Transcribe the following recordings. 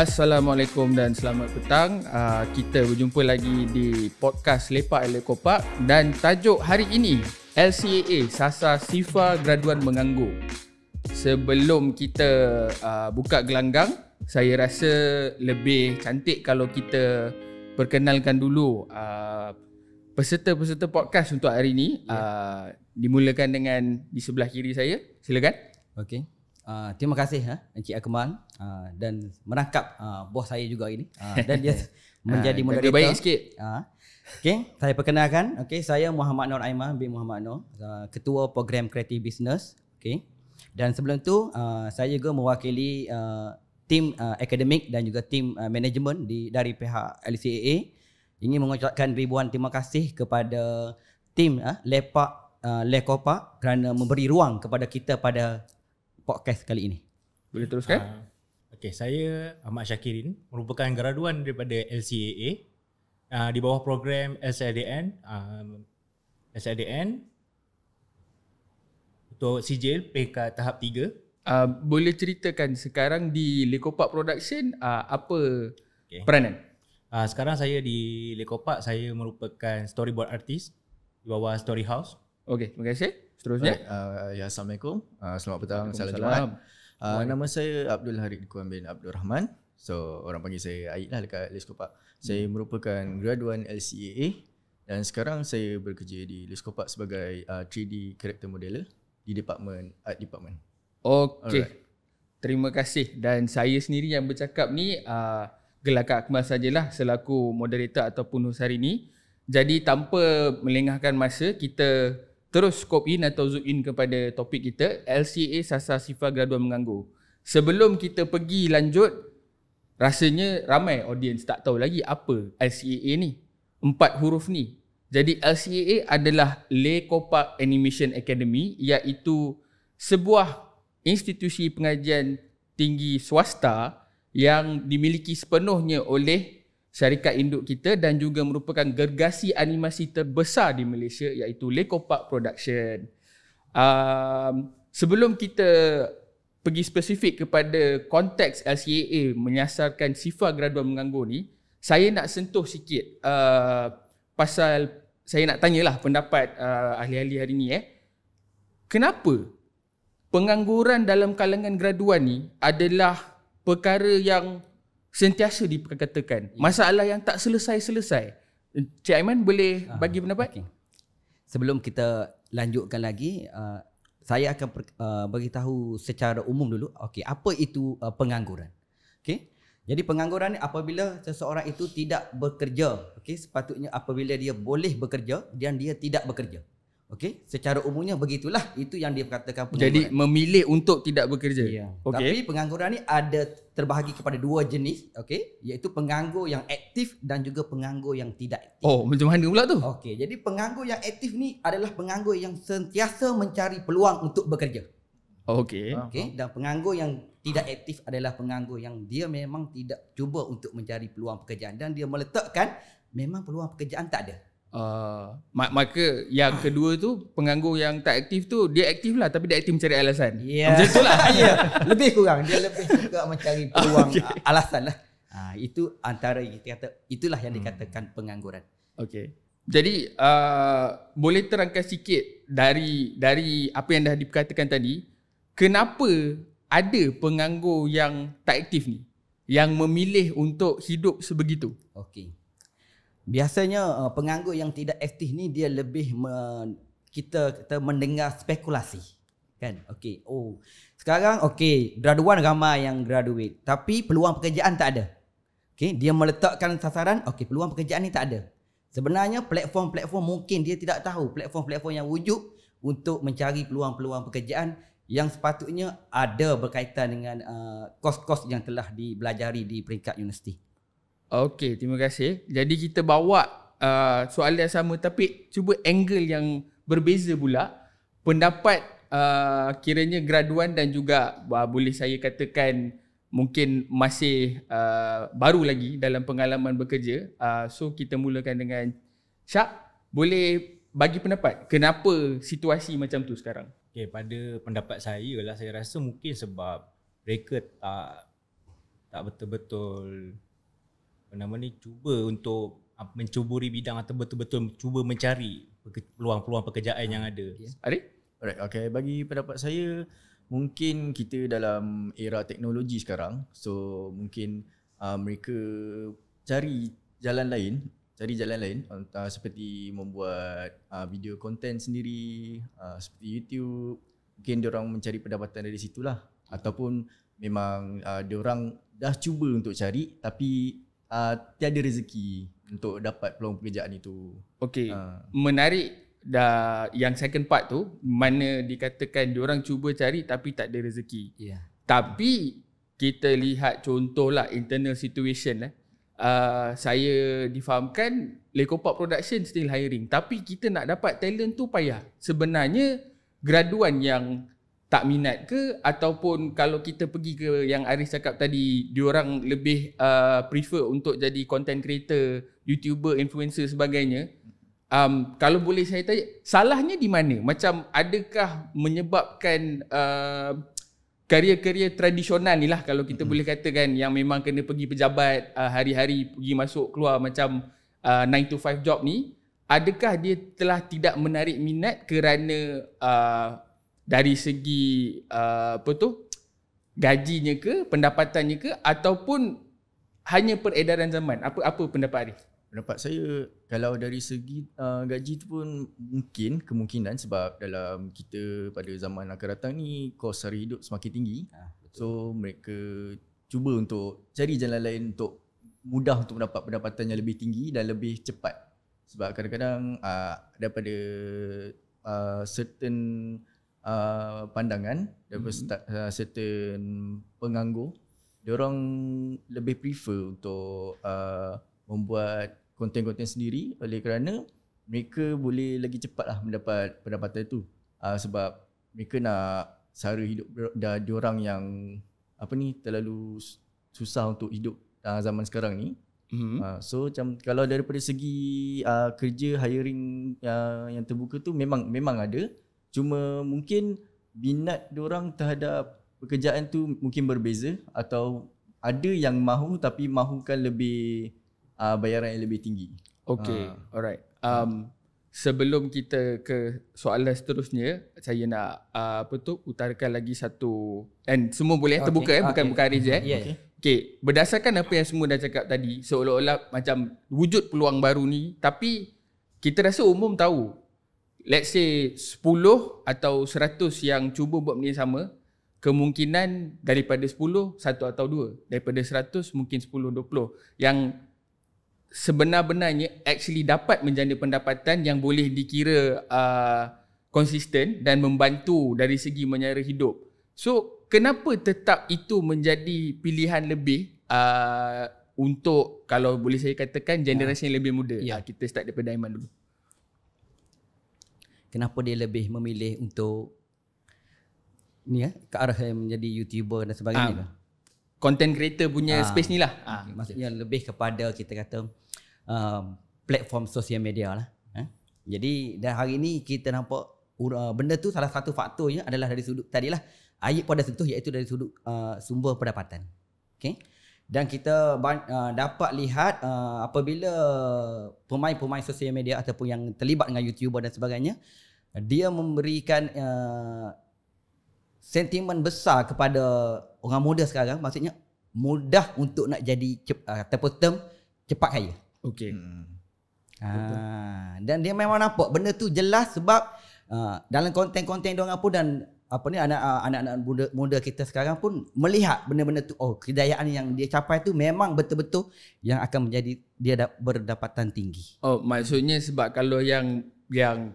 Assalamualaikum dan selamat petang. Kita berjumpa lagi di podcast Lepak Lekopak dan tajuk hari ini LCAA Sasar Sifa Graduan Menganggur. Sebelum kita buka gelanggang, saya rasa lebih cantik kalau kita perkenalkan dulu peserta-peserta podcast untuk hari ini. Dimulakan dengan di sebelah kiri saya. Silakan. Okey. Terima kasih Encik Akmal dan merangkap bos saya juga ini dan dia menjadi moderator. Baik sikit. Okey, saya perkenalkan. Okey, saya Muhammad Nur Aiman bin Muhammad Nur, ketua program Creative Business. Okey. Dan sebelum tu saya juga mewakili tim akademik dan juga tim manajemen dari pihak LCAA. Ingin mengucapkan ribuan terima kasih kepada tim Lekopak kerana memberi ruang kepada kita pada podcast kali ini. Boleh teruskan? Okey, saya Ahmad Syakirin, merupakan graduan daripada LCAA di bawah program SIDN untuk sijil peringkat tahap 3. Boleh ceritakan sekarang di Lekopak Production apa peranan? Sekarang saya di Lekopak, saya merupakan storyboard artist di bawah Story House. Okey, terima kasih. Seterusnya. Assalamualaikum. Selamat petang. Salam Jumaat. Nama saya Abdul Harid Kuan bin Abdul Rahman. So orang panggil saya Aid lah dekat Leskopak. Saya merupakan graduan LCAA dan sekarang saya bekerja di Leskopak sebagai 3D character modeler di department art department. Okey. Terima kasih. Dan saya sendiri yang bercakap ni Gelakak Akmal sajalah selaku moderator ataupun host hari ni. Jadi tanpa melengahkan masa, kita terus scope in atau zoom in kepada topik kita, LCAA Sasar Sifa Graduan Menganggur. Sebelum kita pergi lanjut, rasanya ramai audience tak tahu lagi apa LCAA ni. 4 huruf ni. Jadi LCAA adalah Lekopak Animation Academy, iaitu sebuah institusi pengajian tinggi swasta yang dimiliki sepenuhnya oleh syarikat induk kita dan juga merupakan gergasi animasi terbesar di Malaysia, iaitu Lekopak Production. Sebelum kita pergi spesifik kepada konteks LCAA menyasarkan Sifa Graduan Menganggur ni, saya nak sentuh sikit pasal, saya nak tanyalah pendapat ahli-ahli hari ni. Kenapa pengangguran dalam kalangan graduan ni adalah perkara yang sentiasa diperkatakan, masalah yang tak selesai-selesai. Cik Aiman boleh bagi pendapat? Okay. Sebelum kita lanjutkan lagi, saya akan beritahu secara umum dulu. Okey, apa itu pengangguran? Okey. Jadi pengangguran ni apabila seseorang itu tidak bekerja. Okey, sepatutnya apabila dia boleh bekerja dan dia tidak bekerja. Okey, secara umumnya begitulah, itu yang dia katakan pengangguran. Jadi memilih untuk tidak bekerja. Ya. Okay. Tapi pengangguran ni ada terbahagi kepada 2 jenis, okey, iaitu penganggur yang aktif dan juga penganggur yang tidak aktif. Oh, macam mana pula tu? Okey, jadi penganggur yang aktif ni adalah penganggur yang sentiasa mencari peluang untuk bekerja. Okey. Okey, dan penganggur yang tidak aktif adalah penganggur yang dia memang tidak cuba untuk mencari peluang pekerjaan dan dia meletakkan memang peluang pekerjaan tak ada. Maka yang kedua tu, penganggur yang tak aktif tu, dia aktif lah tapi dia aktif mencari alasan. Ya. Macam tu lah. Ya, lebih kurang dia lebih suka mencari peluang alasan lah. Itu antara kita kata, itulah yang dikatakan pengangguran. Okey. Jadi boleh terangkan sikit dari apa yang dah diperkatakan tadi, kenapa ada penganggur yang tak aktif ni yang memilih untuk hidup sebegitu? Okey. Biasanya penganggur yang tidak aktif ni dia lebih kita mendengar spekulasi, kan? Okey. Oh, sekarang okey, graduan ramai yang graduate tapi peluang pekerjaan tak ada. Okey, dia meletakkan sasaran, okey, peluang pekerjaan ni tak ada. Sebenarnya platform-platform mungkin dia tidak tahu platform-platform yang wujud untuk mencari peluang-peluang pekerjaan yang sepatutnya ada berkaitan dengan kos-kos yang telah dibelajari di peringkat universiti. Okey, terima kasih. Jadi kita bawa soalan yang sama tapi cuba angle yang berbeza pula. Pendapat kiranya graduan dan juga boleh saya katakan mungkin masih baru lagi dalam pengalaman bekerja. So kita mulakan dengan Syak. Boleh bagi pendapat kenapa situasi macam tu sekarang? Okay, pada pendapat saya lah, saya rasa mungkin sebab mereka tak betul-betul cuba untuk mencuburi bidang atau betul-betul cuba mencari peluang-peluang pekerjaan yang ada. Arif? Alright, okay. Bagi pendapat saya, mungkin kita dalam era teknologi sekarang, so mungkin mereka cari jalan lain seperti membuat video konten sendiri, seperti YouTube. Mungkin diorang mencari pendapatan dari situlah, ataupun memang diorang dah cuba untuk cari tapi tiada rezeki untuk dapat peluang pekerjaan itu. Okey, menarik. Yang second part tu, mana dikatakan diorang cuba cari tapi tak ada rezeki. Tapi kita lihat contohlah internal situation saya difahamkan Lekopak Production still hiring, tapi kita nak dapat talent tu payah. Sebenarnya graduan yang tak minat ke, ataupun kalau kita pergi ke yang Aris cakap tadi, diorang lebih prefer untuk jadi content creator, YouTuber, influencer sebagainya. Kalau boleh saya tanya, salahnya di mana? Macam adakah menyebabkan karya-karya tradisional ni lah, kalau kita boleh katakan, yang memang kena pergi pejabat hari-hari, pergi masuk keluar macam 9 to 5 job ni, adakah dia telah tidak menarik minat kerana dari segi gajinya ke, pendapatannya ke, ataupun hanya peredaran zaman? Apa pendapat Arif? Pendapat saya, kalau dari segi gaji tu pun kemungkinan sebab dalam kita pada zaman akan datang ni kos hari hidup semakin tinggi. So mereka cuba untuk cari jalan lain untuk mudah untuk mendapat pendapatan yang lebih tinggi dan lebih cepat. Sebab kadang-kadang daripada certain pandangan, daripada certain penganggur, diorang lebih prefer untuk membuat konten-konten sendiri oleh kerana mereka boleh lagi cepatlah mendapat pendapatan itu. Sebab mereka nak sara hidup diorang yang terlalu susah untuk hidup zaman sekarang ni. So macam kalau daripada segi kerja hiring yang terbuka tu memang ada. Cuma mungkin minat diorang terhadap pekerjaan tu mungkin berbeza, atau ada yang mahu tapi mahukan lebih bayaran yang lebih tinggi. Okay, alright. Sebelum kita ke soalan seterusnya, saya nak utarakan lagi satu, dan semua boleh terbuka bukan Arif je. Okay, berdasarkan apa yang semua dah cakap tadi, seolah-olah macam wujud peluang baru ni, tapi kita rasa umum tahu, let's say 10 atau 100 yang cuba buat benda yang sama, kemungkinan daripada 10, 1 atau 2. Daripada 100 mungkin 10, 20 yang sebenar-benarnya actually dapat menjana pendapatan yang boleh dikira konsisten dan membantu dari segi menyara hidup. So kenapa tetap itu menjadi pilihan lebih untuk, kalau boleh saya katakan, generasi yang lebih muda? Kita start daripada Aiman dulu. Kenapa dia lebih memilih untuk ke arah menjadi YouTuber dan sebagainya? Content creator punya space ni lah. Maksudnya lebih kepada kita kata platform sosial media lah. Jadi dan hari ni kita nampak benda tu salah satu faktornya adalah dari sudut tadilah Ayub pada sentuh, iaitu dari sudut sumber pendapatan. Okay? Dan kita dapat lihat apabila pemain-pemain sosial media ataupun yang terlibat dengan YouTuber dan sebagainya, dia memberikan sentimen besar kepada orang muda sekarang, maksudnya mudah untuk nak jadi ataupun term cepat kaya. Okey. Dan dia memang nampak benda tu jelas sebab dalam konten-konten diorang pun, dan anak-anak muda kita sekarang pun melihat benda-benda tu, kejayaan yang dia capai tu memang betul-betul yang akan menjadi dia berdapatan tinggi. Maksudnya sebab kalau yang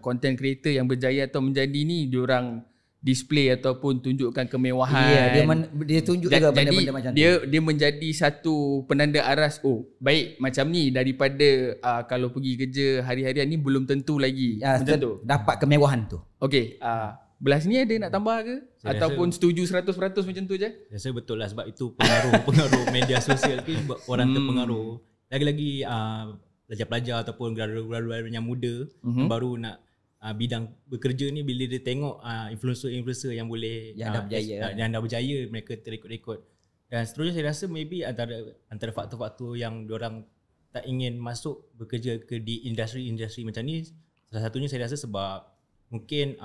content creator yang berjaya atau menjadi ni, diorang display ataupun tunjukkan kemewahan. Dia tunjuk juga benda-benda macam tu. Dia menjadi satu penanda aras, baik macam ni, daripada kalau pergi kerja hari-harian ni belum tentu lagi macam tu dapat kemewahan tu. Okey, belah sini ada nak tambah ke? Saya ataupun setuju 100% macam tu je? Saya betul lah, sebab itu pengaruh media sosial tu buat orang terpengaruh. Lagi-lagi pelajar-pelajar ataupun graduan yang muda yang baru nak bidang bekerja ni, bila dia tengok influencer yang boleh yang dah berjaya, mereka terikut-ikut. Dan seterusnya saya rasa maybe antara faktor-faktor yang diorang tak ingin masuk bekerja di industri-industri macam ni, salah satunya saya rasa sebab mungkin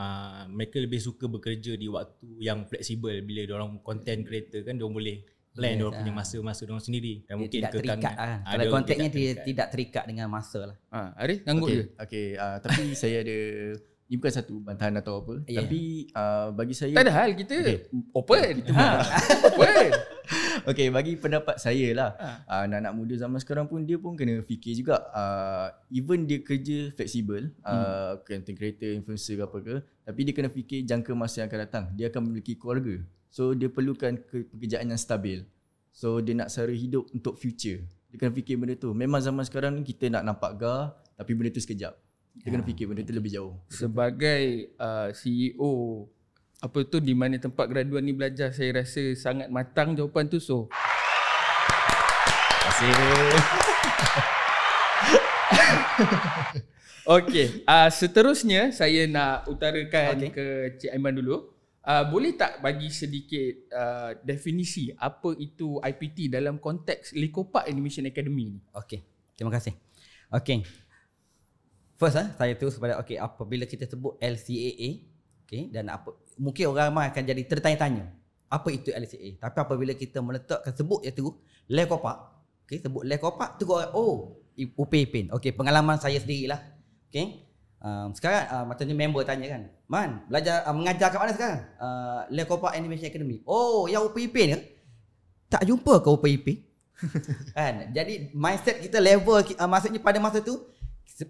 mereka lebih suka bekerja di waktu yang fleksibel. Bila diorang content creator kan, diorang boleh plan diorang punya masa-masa diorang sendiri. Dan Dia mungkin tidak terikat lah. Kalau dia konteknya dia tidak terikat dengan masa lah. Arif, nganggut je. Okay, tapi saya ada, ni bukan satu bantahan atau apa, tapi bagi saya Tak ada hal, kita open. Open. Okay, bagi pendapat saya lah, anak-anak muda zaman sekarang pun dia pun kena fikir juga, even dia kerja fleksibel, content creator, influencer ke apa ke, tapi dia kena fikir jangka masa yang akan datang. Dia akan memiliki keluarga, so dia perlukan pekerjaan yang stabil. So dia nak sara hidup untuk future. Dia kena fikir benda tu. Memang zaman sekarang ni kita nak nampak gah, tapi benda tu sekejap. Kita kena fikir benda tu lebih jauh. Sebagai CEO apa tu di mana tempat graduan ni belajar, saya rasa sangat matang jawapan tu. So Terima kasih. okey, seterusnya saya nak utarakan ke Cik Aiman dulu. Boleh tak bagi sedikit definisi apa itu IPT dalam konteks Likopak Animation Academy ni? Okey, terima kasih. Okey. First saya terus pada apabila kita sebut LCAA, dan apa, mungkin orang ramai akan jadi tertanya-tanya apa itu LCAA. Tapi apabila kita meletakkan sebut iaitu Likopak, sebut Likopak tu orang Upay Ipin. Pengalaman saya sendirilah. Sekarang macamnya member tanya kan, Man, belajar mengajar kat mana sekarang? Likopak Animation Academy. Oh, yang Upay Ipin ke? Tak jumpa ke Upay Ipin? Kan? Jadi mindset kita level maksudnya pada masa tu,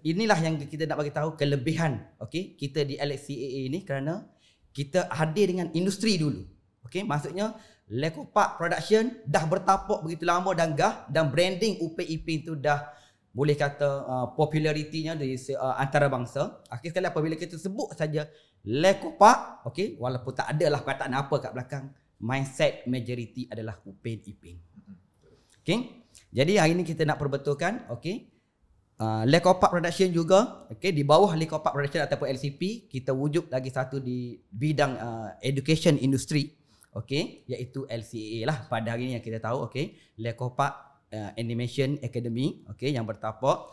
inilah yang kita nak bagi tahu kelebihan kita di LCAA ni, kerana kita hadir dengan industri dulu. Maksudnya Likopak Production dah bertapak begitu lama dan gah, dan branding Upay Ipin tu dah boleh kata popularitinya di antarabangsa. Sekali apabila kita sebut saja Likopak, walaupun tak adalah perkataan apa kat belakang, mindset majority adalah Upay Ipin. Jadi hari ni kita nak perbetulkan Likopak Production juga, di bawah Likopak Production ataupun LCP, kita wujud lagi satu di bidang education industry, iaitu LCAA lah pada hari ni yang kita tahu. Likopak Animation Academy, yang bertapak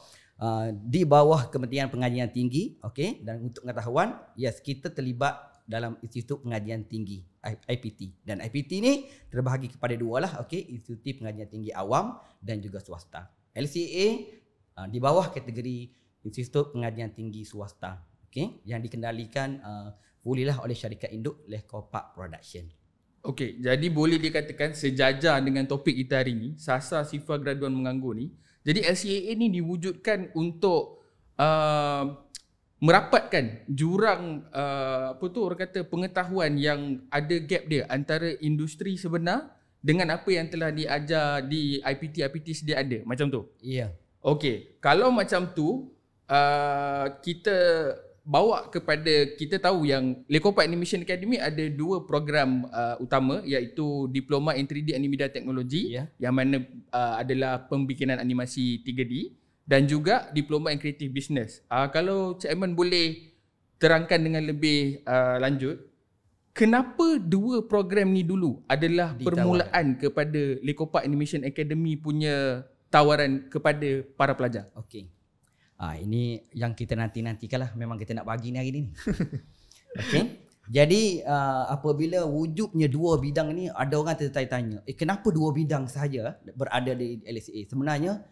di bawah Kementerian Pengajian Tinggi. Dan untuk pengetahuan, kita terlibat dalam Institut Pengajian Tinggi IPT, dan IPT ni terbahagi kepada dua lah, Institut Pengajian Tinggi Awam dan juga swasta. LCAA di bawah kategori Institut Pengajian Tinggi Swasta, yang dikendalikan fully lah oleh syarikat induk Likopak Production. Jadi boleh dikatakan sejajar dengan topik kita hari ni, Sasar Sifar Graduan Menganggur ni. Jadi LCAA ni diwujudkan untuk merapatkan jurang orang kata pengetahuan yang ada gap dia antara industri sebenar dengan apa yang telah diajar di IPT sedia ada. Macam tu? Ya. Kalau macam tu, kita bawa kepada, kita tahu yang Likopak Animation Academy ada dua program utama, iaitu Diploma in 3D and Media Technology, yang mana adalah pembikinan animasi 3D, dan juga Diploma in Creative Business. Kalau Cik Aiman boleh terangkan dengan lebih lanjut, kenapa dua program ni dulu adalah permulaan kepada Likopak Animation Academy punya tawaran kepada para pelajar? Ini yang kita nanti-nantikan lah. Memang kita nak bagi ni hari ni. Jadi apabila wujudnya dua bidang ni, ada orang tertanya-tanya, kenapa dua bidang sahaja berada di LCA? Sebenarnya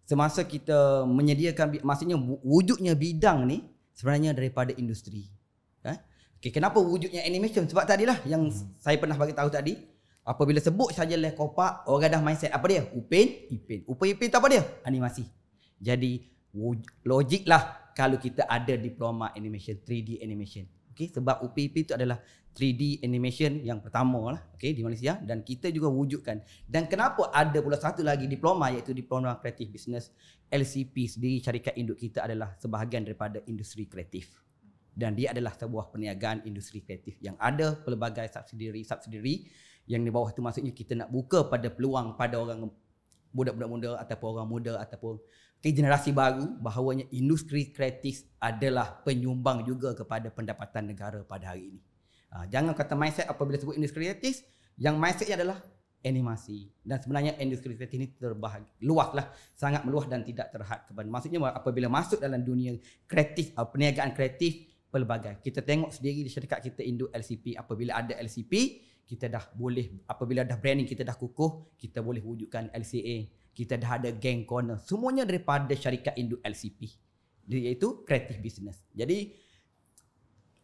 semasa kita menyediakan, maksudnya wujudnya bidang ni sebenarnya daripada industri. Kenapa wujudnya animation? Sebab tadilah yang saya pernah bagi tahu tadi, apabila sebut saja Likopak, orang dah mindset apa dia? Upay Ipin. Upay Ipin tu apa dia? Animasi. Jadi logiklah kalau kita ada diploma animation, 3D animation. Sebab Upay Ipin tu adalah 3D animation yang pertama lah di Malaysia, dan kita juga wujudkan. Dan kenapa ada pula satu lagi diploma, iaitu Diploma Creative Business. LCP sendiri, syarikat induk kita adalah sebahagian daripada industri kreatif, dan dia adalah sebuah perniagaan industri kreatif yang ada pelbagai subsidiary yang di bawah tu. Maksudnya kita nak buka pada peluang pada orang budak-budak muda ataupun orang muda ataupun generasi baru, bahawanya industri kreatif adalah penyumbang juga kepada pendapatan negara pada hari ini. Jangan kata mindset apabila sebut industri kreatif, yang mindsetnya adalah animasi. Dan sebenarnya industri kreatif ini luas lah, sangat meluas dan tidak terhad kepada. Maksudnya apabila masuk dalam dunia kreatif, perniagaan kreatif pelbagai. Kita tengok sendiri di syarikat kita Indo LCP, apabila ada LCP, kita dah boleh, apabila dah branding kita dah kukuh, kita boleh wujudkan LCA. Kita dah ada gang corner. Semuanya daripada syarikat Indo LCP. Iaitu creative business. Jadi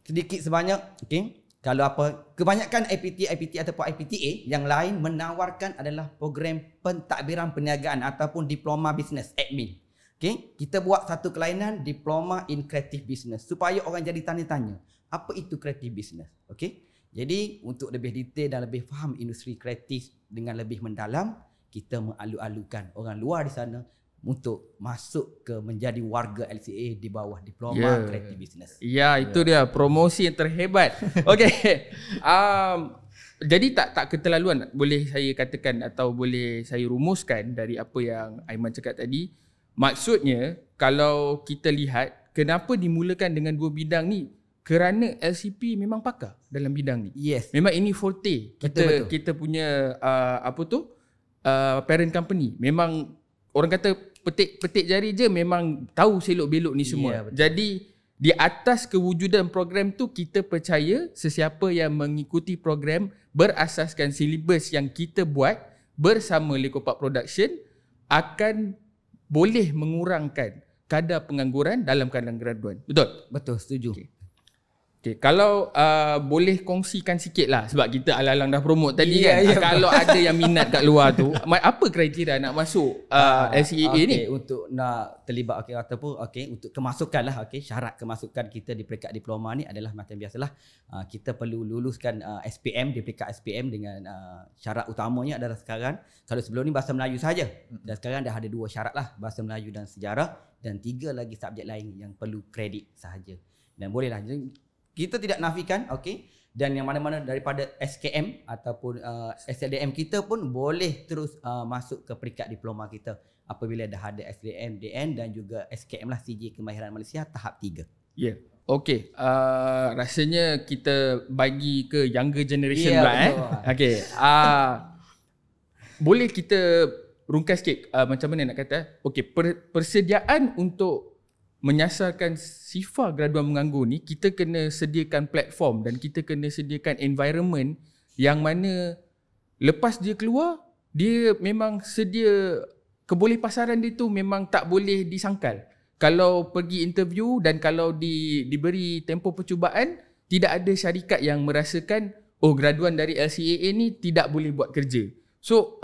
sedikit sebanyak, okay, kalau apa, kebanyakan IPT ataupun IPTA yang lain menawarkan adalah program pentadbiran perniagaan ataupun diploma business admin. Okay, kita buat satu kelainan diploma in creative business supaya orang jadi tanya-tanya, apa itu creative business? Okay, jadi untuk lebih detail dan lebih faham industri kreatif dengan lebih mendalam, kita mengalu-alukan orang luar di sana untuk masuk ke menjadi warga LCA di bawah diploma creative business. Ya, itu dia promosi yang terhebat. Okey. Jadi tak keterlaluan, boleh saya katakan atau boleh saya rumuskan dari apa yang Aiman cakap tadi. Maksudnya kalau kita lihat kenapa dimulakan dengan dua bidang ni, kerana LCP memang pakar dalam bidang ni. Yes. Memang ini forte kita punya parent company. Memang orang kata petik jari je memang tahu selok belok ni semua. Yeah, jadi di atas kewujudan program tu, kita percaya sesiapa yang mengikuti program berasaskan silibus yang kita buat bersama Lekopak Production akan boleh mengurangkan kadar pengangguran dalam kalangan graduan. Betul? Betul, setuju. Okay, kalau boleh kongsikan sikit lah, sebab kita alang-alang dah promote tadi kan. Kalau ada yang minat kat luar tu, apa kriteria nak masuk LCAA ni? Untuk nak terlibat ataupun untuk kemasukan lah, syarat kemasukan kita di peringkat diploma ni adalah macam biasalah, kita perlu luluskan SPM, di peringkat SPM dengan syarat utamanya adalah sekarang, kalau sebelum ni bahasa Melayu saja, dan sekarang dah ada 2 syarat lah, bahasa Melayu dan sejarah, dan 3 lagi subjek lain yang perlu kredit sahaja. Dan bolehlah, kita tidak nafikan, dan yang mana-mana daripada SKM ataupun SLDM kita pun boleh terus masuk ke peringkat diploma kita apabila dah ada SLDM, DN dan juga SKM lah, CJ Kemahiran Malaysia tahap 3. Ya. Okey, rasanya kita bagi ke younger generation pula Okey. Boleh kita rungkas sikit macam mana nak kata? Okey, persediaan untuk menyasarkan sifar graduan menganggur ni, kita kena sediakan platform dan kita kena sediakan environment yang mana lepas dia keluar, dia memang sedia, kebolehpasaran dia tu memang tak boleh disangkal. Kalau pergi interview dan kalau diberi tempoh percubaan, tidak ada syarikat yang merasakan graduan dari LCAA ni tidak boleh buat kerja. So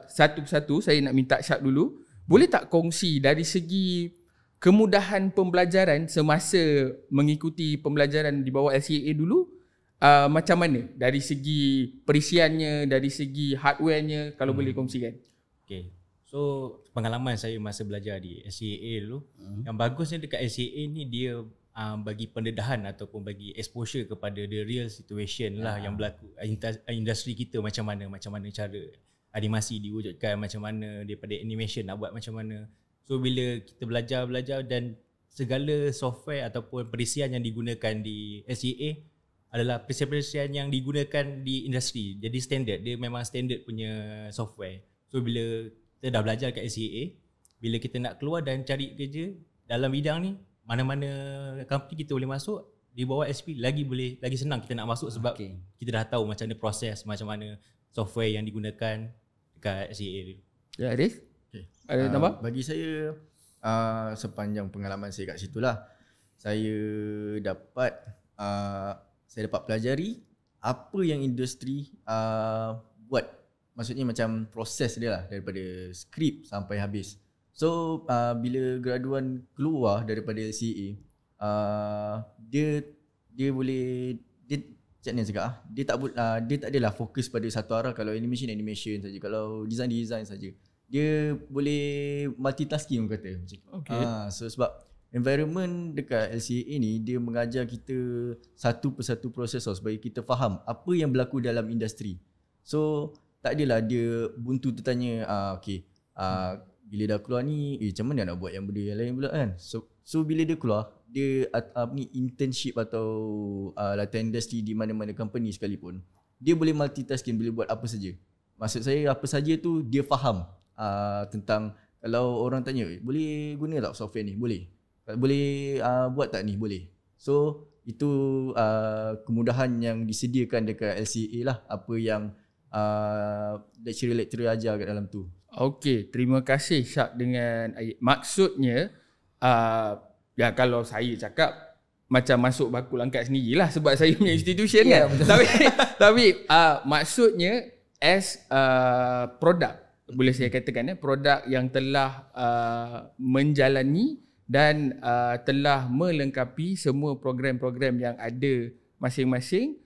satu-satu saya nak minta Syak dulu, boleh tak kongsi dari segi kemudahan pembelajaran semasa mengikuti pembelajaran di bawah LCAA dulu, macam mana dari segi perisiannya, dari segi hardwarenya, kalau boleh kongsikan. Okay, so pengalaman saya masa belajar di LCAA dulu, yang bagusnya dekat LCAA ni dia bagi pendedahan ataupun bagi exposure kepada the real situation lah yang berlaku industri kita, macam mana cara animasi diwujudkan, macam mana daripada animation nak buat macam mana. So bila kita belajar dan segala software ataupun perisian yang digunakan di LCAA adalah perisian yang digunakan di industri. Jadi standard, dia memang standard punya software. So bila kita dah belajar kat LCAA, bila kita nak keluar dan cari kerja dalam bidang ni, mana-mana company kita boleh masuk, di bawah SP lagi senang kita nak masuk sebab kita dah tahu macam mana proses, macam mana software yang digunakan dekat LCAA. Ya, Arif? Ada tambah? Bagi saya, sepanjang pengalaman saya kat situ lah, saya dapat pelajari apa yang industri buat. Maksudnya macam proses dia lah, daripada skrip sampai habis. So bila graduan keluar daripada LCA, dia boleh, macam mana cakap, dia tak adalah fokus pada satu arah. Kalau animation saja, kalau design saja. Dia boleh multitasking orang kata. So sebab environment dekat LCA ni, dia mengajar kita satu persatu proses supaya kita faham apa yang berlaku dalam industri. So tak adalah dia buntu tertanya, bila dah keluar ni, macam mana nak buat yang benda yang lain pula kan. So bila dia keluar, dia ni internship atau latihan industri di mana-mana company sekalipun, dia boleh multitasking, boleh buat apa saja. Maksud saya apa saja tu dia faham tentang, kalau orang tanya boleh guna tak software ni, boleh buat tak ni, boleh. So itu kemudahan yang disediakan dekat LCA lah, apa yang lecturer ajar kat dalam tu. Okey, terima kasih Syak dengan Ayib. Maksudnya ya kalau saya cakap macam masuk baku langkat sendirilah sebab saya punya institution kan. Tapi maksudnya as produk, boleh saya katakan produk yang telah menjalani dan telah melengkapi semua program-program yang ada masing-masing.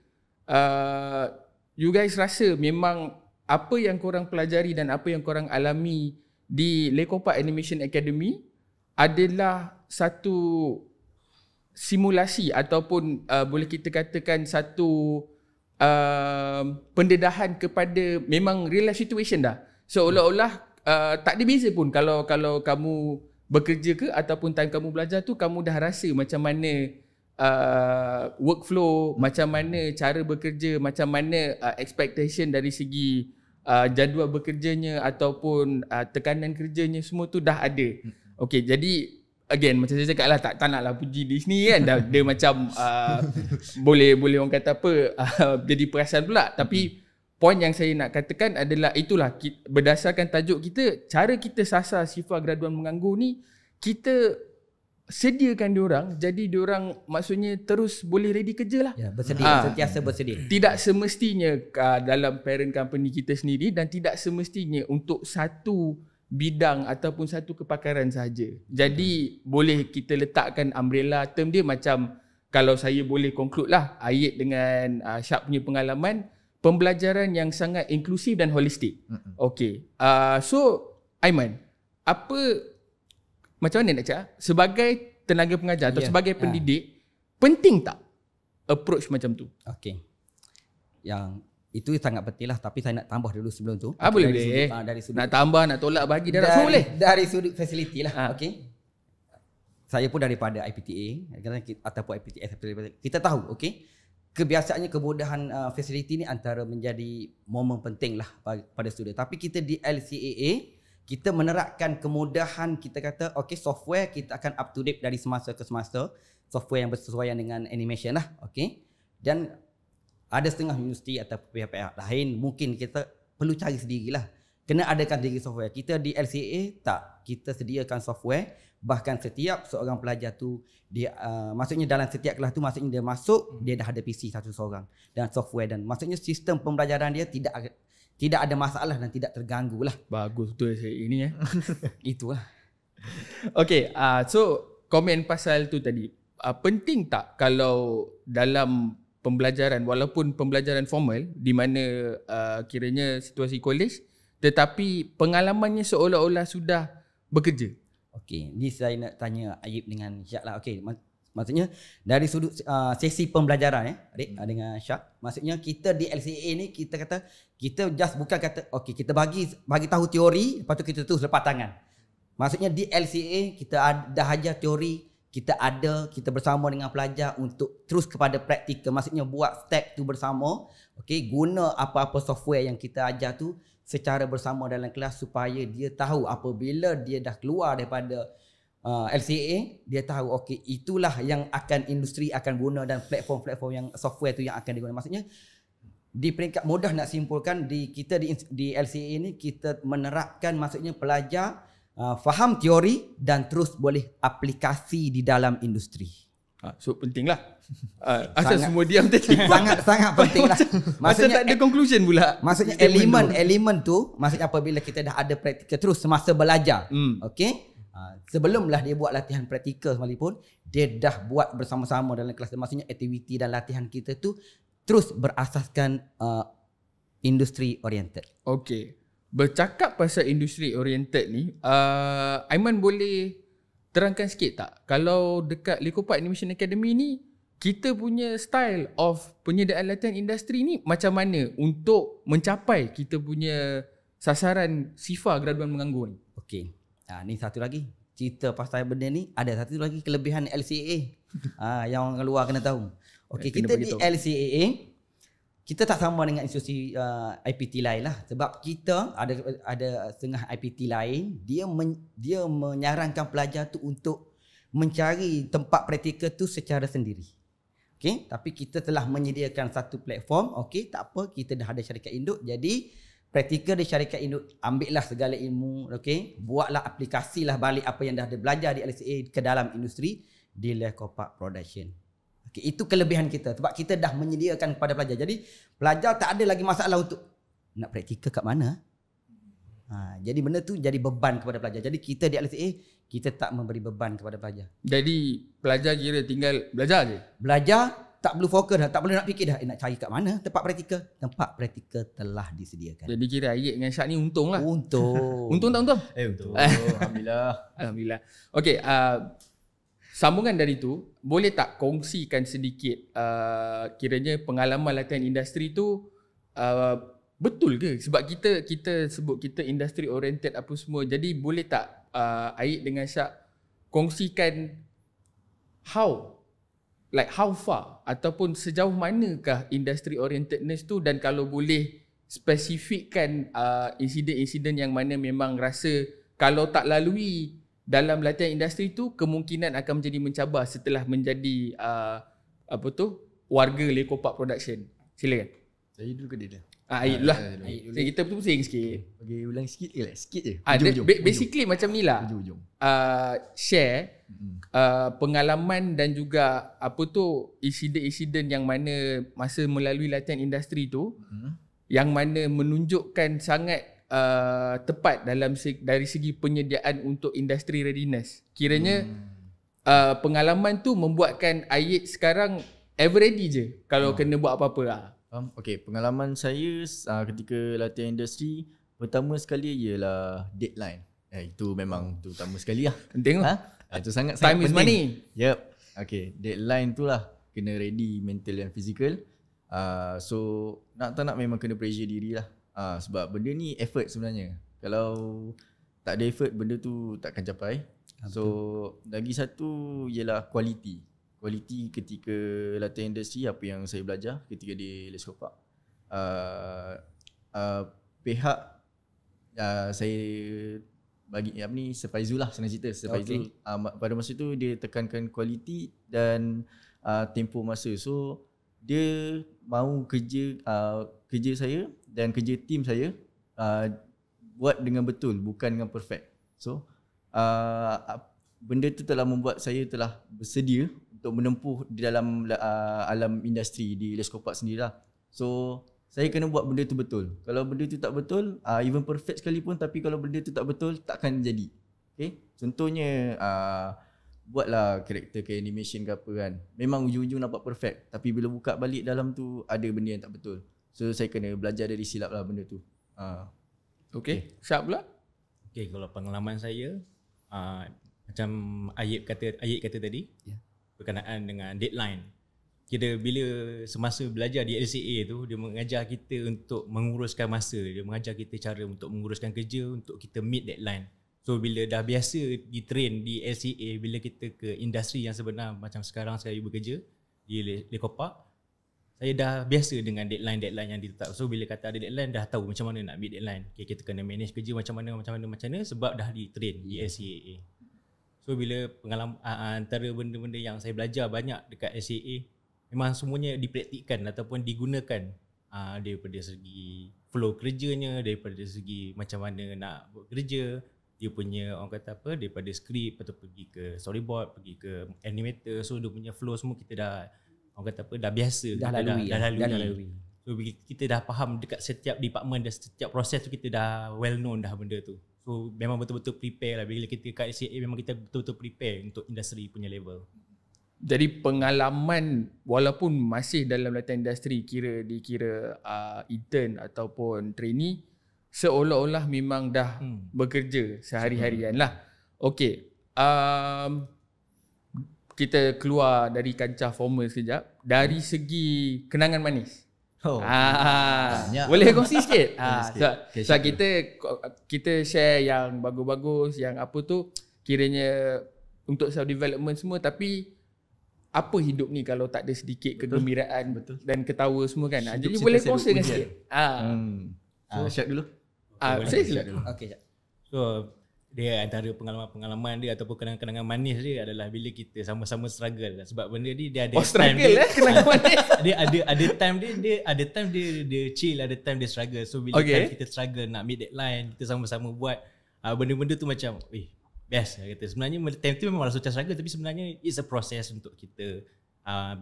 You guys rasa memang apa yang korang pelajari dan apa yang korang alami di Lekopak Animation Academy adalah satu simulasi ataupun boleh kita katakan satu pendedahan kepada memang real life situation dah. Seolah-olah tak ada beza pun kalau kamu bekerja ke ataupun time kamu belajar tu, kamu dah rasa macam mana workflow, macam mana cara bekerja, macam mana expectation dari segi jadual bekerjanya ataupun tekanan kerjanya, semua tu dah ada. Okay, jadi again macam saya cakap lah, tak naklah puji di sini kan, dia macam boleh orang kata apa, jadi perasan pula. Tapi poin yang saya nak katakan adalah itulah, berdasarkan tajuk kita, cara kita sasar sifar graduan menganggur ni, kita sediakan diorang jadi diorang maksudnya terus boleh ready kerja lah. Ya, bersedia, sentiasa bersedia. Tidak semestinya dalam parent company kita sendiri dan tidak semestinya untuk satu bidang ataupun satu kepakaran sahaja. Jadi boleh kita letakkan umbrella term dia macam, kalau saya boleh conclude lah Ayib dengan Syak punya pengalaman, pembelajaran yang sangat inklusif dan holistik. Okay. So Aiman, macam mana nak cakap, sebagai tenaga pengajar atau sebagai pendidik, penting tak approach macam tu? Okay. Yang itu sangat penting lah, tapi saya nak tambah dulu sebelum tu. Boleh. Dari sudut, nak tambah, nak tolak bagi darah semua boleh. Dari sudut facility lah. Okay. Saya pun daripada IPTA ataupun IPTS, kita tahu, okay, kebiasaannya kemudahan facility ni antara menjadi momen penting lah pada student. Tapi kita di LCAA, kita menerapkan kemudahan, kita kata okay, software kita akan up to date dari semasa ke semasa, software yang bersesuaian dengan animation lah. Okay. Dan ada setengah universiti atau pihak-pihak lain mungkin kita perlu cari sendirilah, kena adakan sendiri software. Kita di LCA tak, kita sediakan software, bahkan setiap seorang pelajar tu dia maksudnya dalam setiap kelas tu, maksudnya dia masuk, dia dah ada PC satu seorang dan software, dan maksudnya sistem pembelajaran dia tidak ada masalah dan tidak terganggu lah. Bagus betul saya ini Itulah. Okay, so komen pasal tu tadi, penting tak kalau dalam pembelajaran, walaupun pembelajaran formal di mana kiranya situasi college, tetapi pengalamannya seolah-olah sudah bekerja? Okay, ni saya nak tanya Ayib dengan Syak lah. Okay, maksudnya dari sudut sesi pembelajaran dengan Syak, maksudnya kita di LCA ni kita kata, kita just bukan kata okay, kita bagi tahu teori, lepas tu kita terus lepas tangan. Maksudnya di LCA kita dah ajar teori, kita bersama dengan pelajar untuk terus kepada praktikal, maksudnya buat step tu bersama. Okay, guna apa-apa software yang kita ajar tu secara bersama dalam kelas, supaya dia tahu apabila dia dah keluar daripada LCA, dia tahu okay, itulah yang akan industri akan guna dan platform-platform yang software tu yang akan digunakan. Maksudnya di peringkat mudah nak simpulkan, kita di LCA ni kita menerapkan, maksudnya pelajar faham teori dan terus boleh aplikasi di dalam industri. So penting lah. Asal semua diam tadi. Sangat penting lah. Maksudnya tak ada conclusion pula. Maksudnya elemen tu, maksudnya apabila kita dah ada praktikal terus semasa belajar. Okay, sebelumlah dia buat latihan praktikal sekalipun, dia dah buat bersama-sama dalam kelas. Maksudnya aktiviti dan latihan kita tu terus berasaskan industry oriented. Okay, bercakap pasal industry oriented ni, Aiman boleh terangkan sikit tak, kalau dekat Lekopak Animation Academy ni, kita punya style of penyediaan latihan industri ni macam mana untuk mencapai kita punya sasaran sifar graduan menganggur ni? Okay, ni satu lagi cerita pasal benda ni, ada satu lagi kelebihan LCAA yang orang luar kena tahu. Okay, kita di LCAA, kita tak sama dengan institusi IPT lain lah, sebab kita ada setengah IPT lain dia menyarankan pelajar tu untuk mencari tempat praktikal tu secara sendiri. Okey, tapi kita telah menyediakan satu platform. Okey, tak apa, kita dah ada syarikat induk, jadi praktikal di syarikat induk, ambillah segala ilmu, okey, buatlah aplikasilah balik apa yang dah ada belajar di LCA ke dalam industri di Lekopak Production. Okay, itu kelebihan kita sebab kita dah menyediakan kepada pelajar. Jadi pelajar tak ada lagi masalah untuk nak praktikal kat mana. Jadi benda tu jadi beban kepada pelajar. Jadi kita di LCA kita tak memberi beban kepada pelajar. Jadi pelajar kira tinggal belajar je. Belajar tak perlu fokus dah, tak perlu nak fikir dah nak cari kat mana tempat praktikal. Tempat praktikal telah disediakan. Jadi kira Ayik dengan Syad ni untung lah. Untung. Untung tak untung? Untung. Alhamdulillah. Alhamdulillah. Okey, sambungan dari tu, boleh tak kongsikan sedikit kiranya pengalaman latihan industri tu betul ke? Sebab kita sebut kita industry oriented apa semua. Jadi boleh tak Aik dengan Syak kongsikan how far ataupun sejauh manakah industry orientedness tu, dan kalau boleh spesifikkan insiden-insiden yang mana memang rasa kalau tak lalui dalam latihan industri tu kemungkinan akan menjadi mencabar setelah menjadi warga Lekopak Production. Silakan. Saya dulu ke dia? Aik dulu lah. Kita pusing sikit. Bagi ulang sikit ke? Sikit je. Basically macam ni lah. Ujung-ujung. Share pengalaman dan juga insiden-insiden yang mana masa melalui latihan industri tu yang mana menunjukkan sangat tepat dari segi penyediaan untuk industry readiness. Kiranya pengalaman tu membuatkan Aik sekarang ever ready je kalau kena buat apa-apa lah. Okay, pengalaman saya ketika latihan industri pertama sekali ialah deadline. Itu memang tu utama sekali lah. Penting lah. Itu sangat Time is penting. money. Yep. Okay, deadline tu lah kena ready mental dan physical. So nak tak nak memang kena pressure diri lah. Sebab benda ni effort sebenarnya. Kalau tak ada effort, benda tu takkan capai. So lagi satu ialah quality. Quality ketika latihan industri, apa yang saya belajar ketika di Lekopak. Pihak saya bagi Sir Faizul lah, senang cerita Sir Faizul. Pada masa tu dia tekankan quality dan tempoh masa. So dia mahu kerja saya dan kerja tim saya buat dengan betul, bukan dengan perfect. So benda tu telah membuat saya telah bersedia untuk menempuh di dalam alam industri di Lekopak sendirilah. So saya kena buat benda tu betul. Kalau benda tu tak betul, even perfect sekalipun, tapi kalau benda tu tak betul, takkan jadi. Okay? Contohnya buatlah karakter ke animation ke apa kan. Memang ujung-ujung nampak perfect, tapi bila buka balik dalam tu ada benda yang tak betul. So saya kena belajar dari silap lah benda tu. Okay. Syak pula? Okay, kalau pengalaman saya macam Ayib kata tadi, berkenaan dengan deadline. Kira bila semasa belajar di LCA tu, dia mengajar kita untuk menguruskan masa, dia mengajar kita cara untuk menguruskan kerja untuk kita meet deadline. So bila dah biasa di train di LCA, bila kita ke industri yang sebenar macam sekarang saya bekerja di Lekopak, saya dah biasa dengan deadline yang ditetap. So bila kata ada deadline, dah tahu macam mana nak meet deadline. Okay, kita kena manage kerja macam mana sebab dah di train di LCA. So bila pengalaman antara benda-benda yang saya belajar banyak dekat LCA, memang semuanya dipraktikkan ataupun digunakan daripada segi flow kerjanya, daripada segi macam mana nak buat kerja, dia punya daripada skrip atau pergi ke storyboard, pergi ke animator. So dia punya flow semua kita dah dah biasa, dah lalui. So kita dah faham dekat setiap department dan setiap proses tu, kita dah well known dah benda tu. So memang betul-betul prepare lah. Bila kita kat LCA, memang kita betul-betul prepare untuk industri punya level. Jadi pengalaman walaupun masih dalam latihan industri, dikira intern ataupun trainee, seolah-olah memang dah bekerja sehari-harian lah. Okay, kita keluar dari kancah formal sekejap. Dari segi kenangan manis, boleh kongsi sikit? So kita share yang bagus-bagus, yang apa tu kiranya untuk self development semua, tapi apa hidup ni kalau tak ada sedikit kegembiraan dan ketawa semua kan. Hidup Jadi cerita boleh saya kongsikan ujian. sikit. So Syed dulu. Saya Okey. So dia antara pengalaman-pengalaman dia ataupun kenangan-kenangan manis dia adalah bila kita sama-sama struggle. Sebab benda ni dia ada struggle dia, kenangan manis. dia ada time dia chill, ada time dia struggle. So bila time kita struggle nak meet deadline, kita sama-sama buat benda-benda tu macam best lah kata. Sebenarnya time tu memang rasa macam struggle, tapi sebenarnya it's a process untuk kita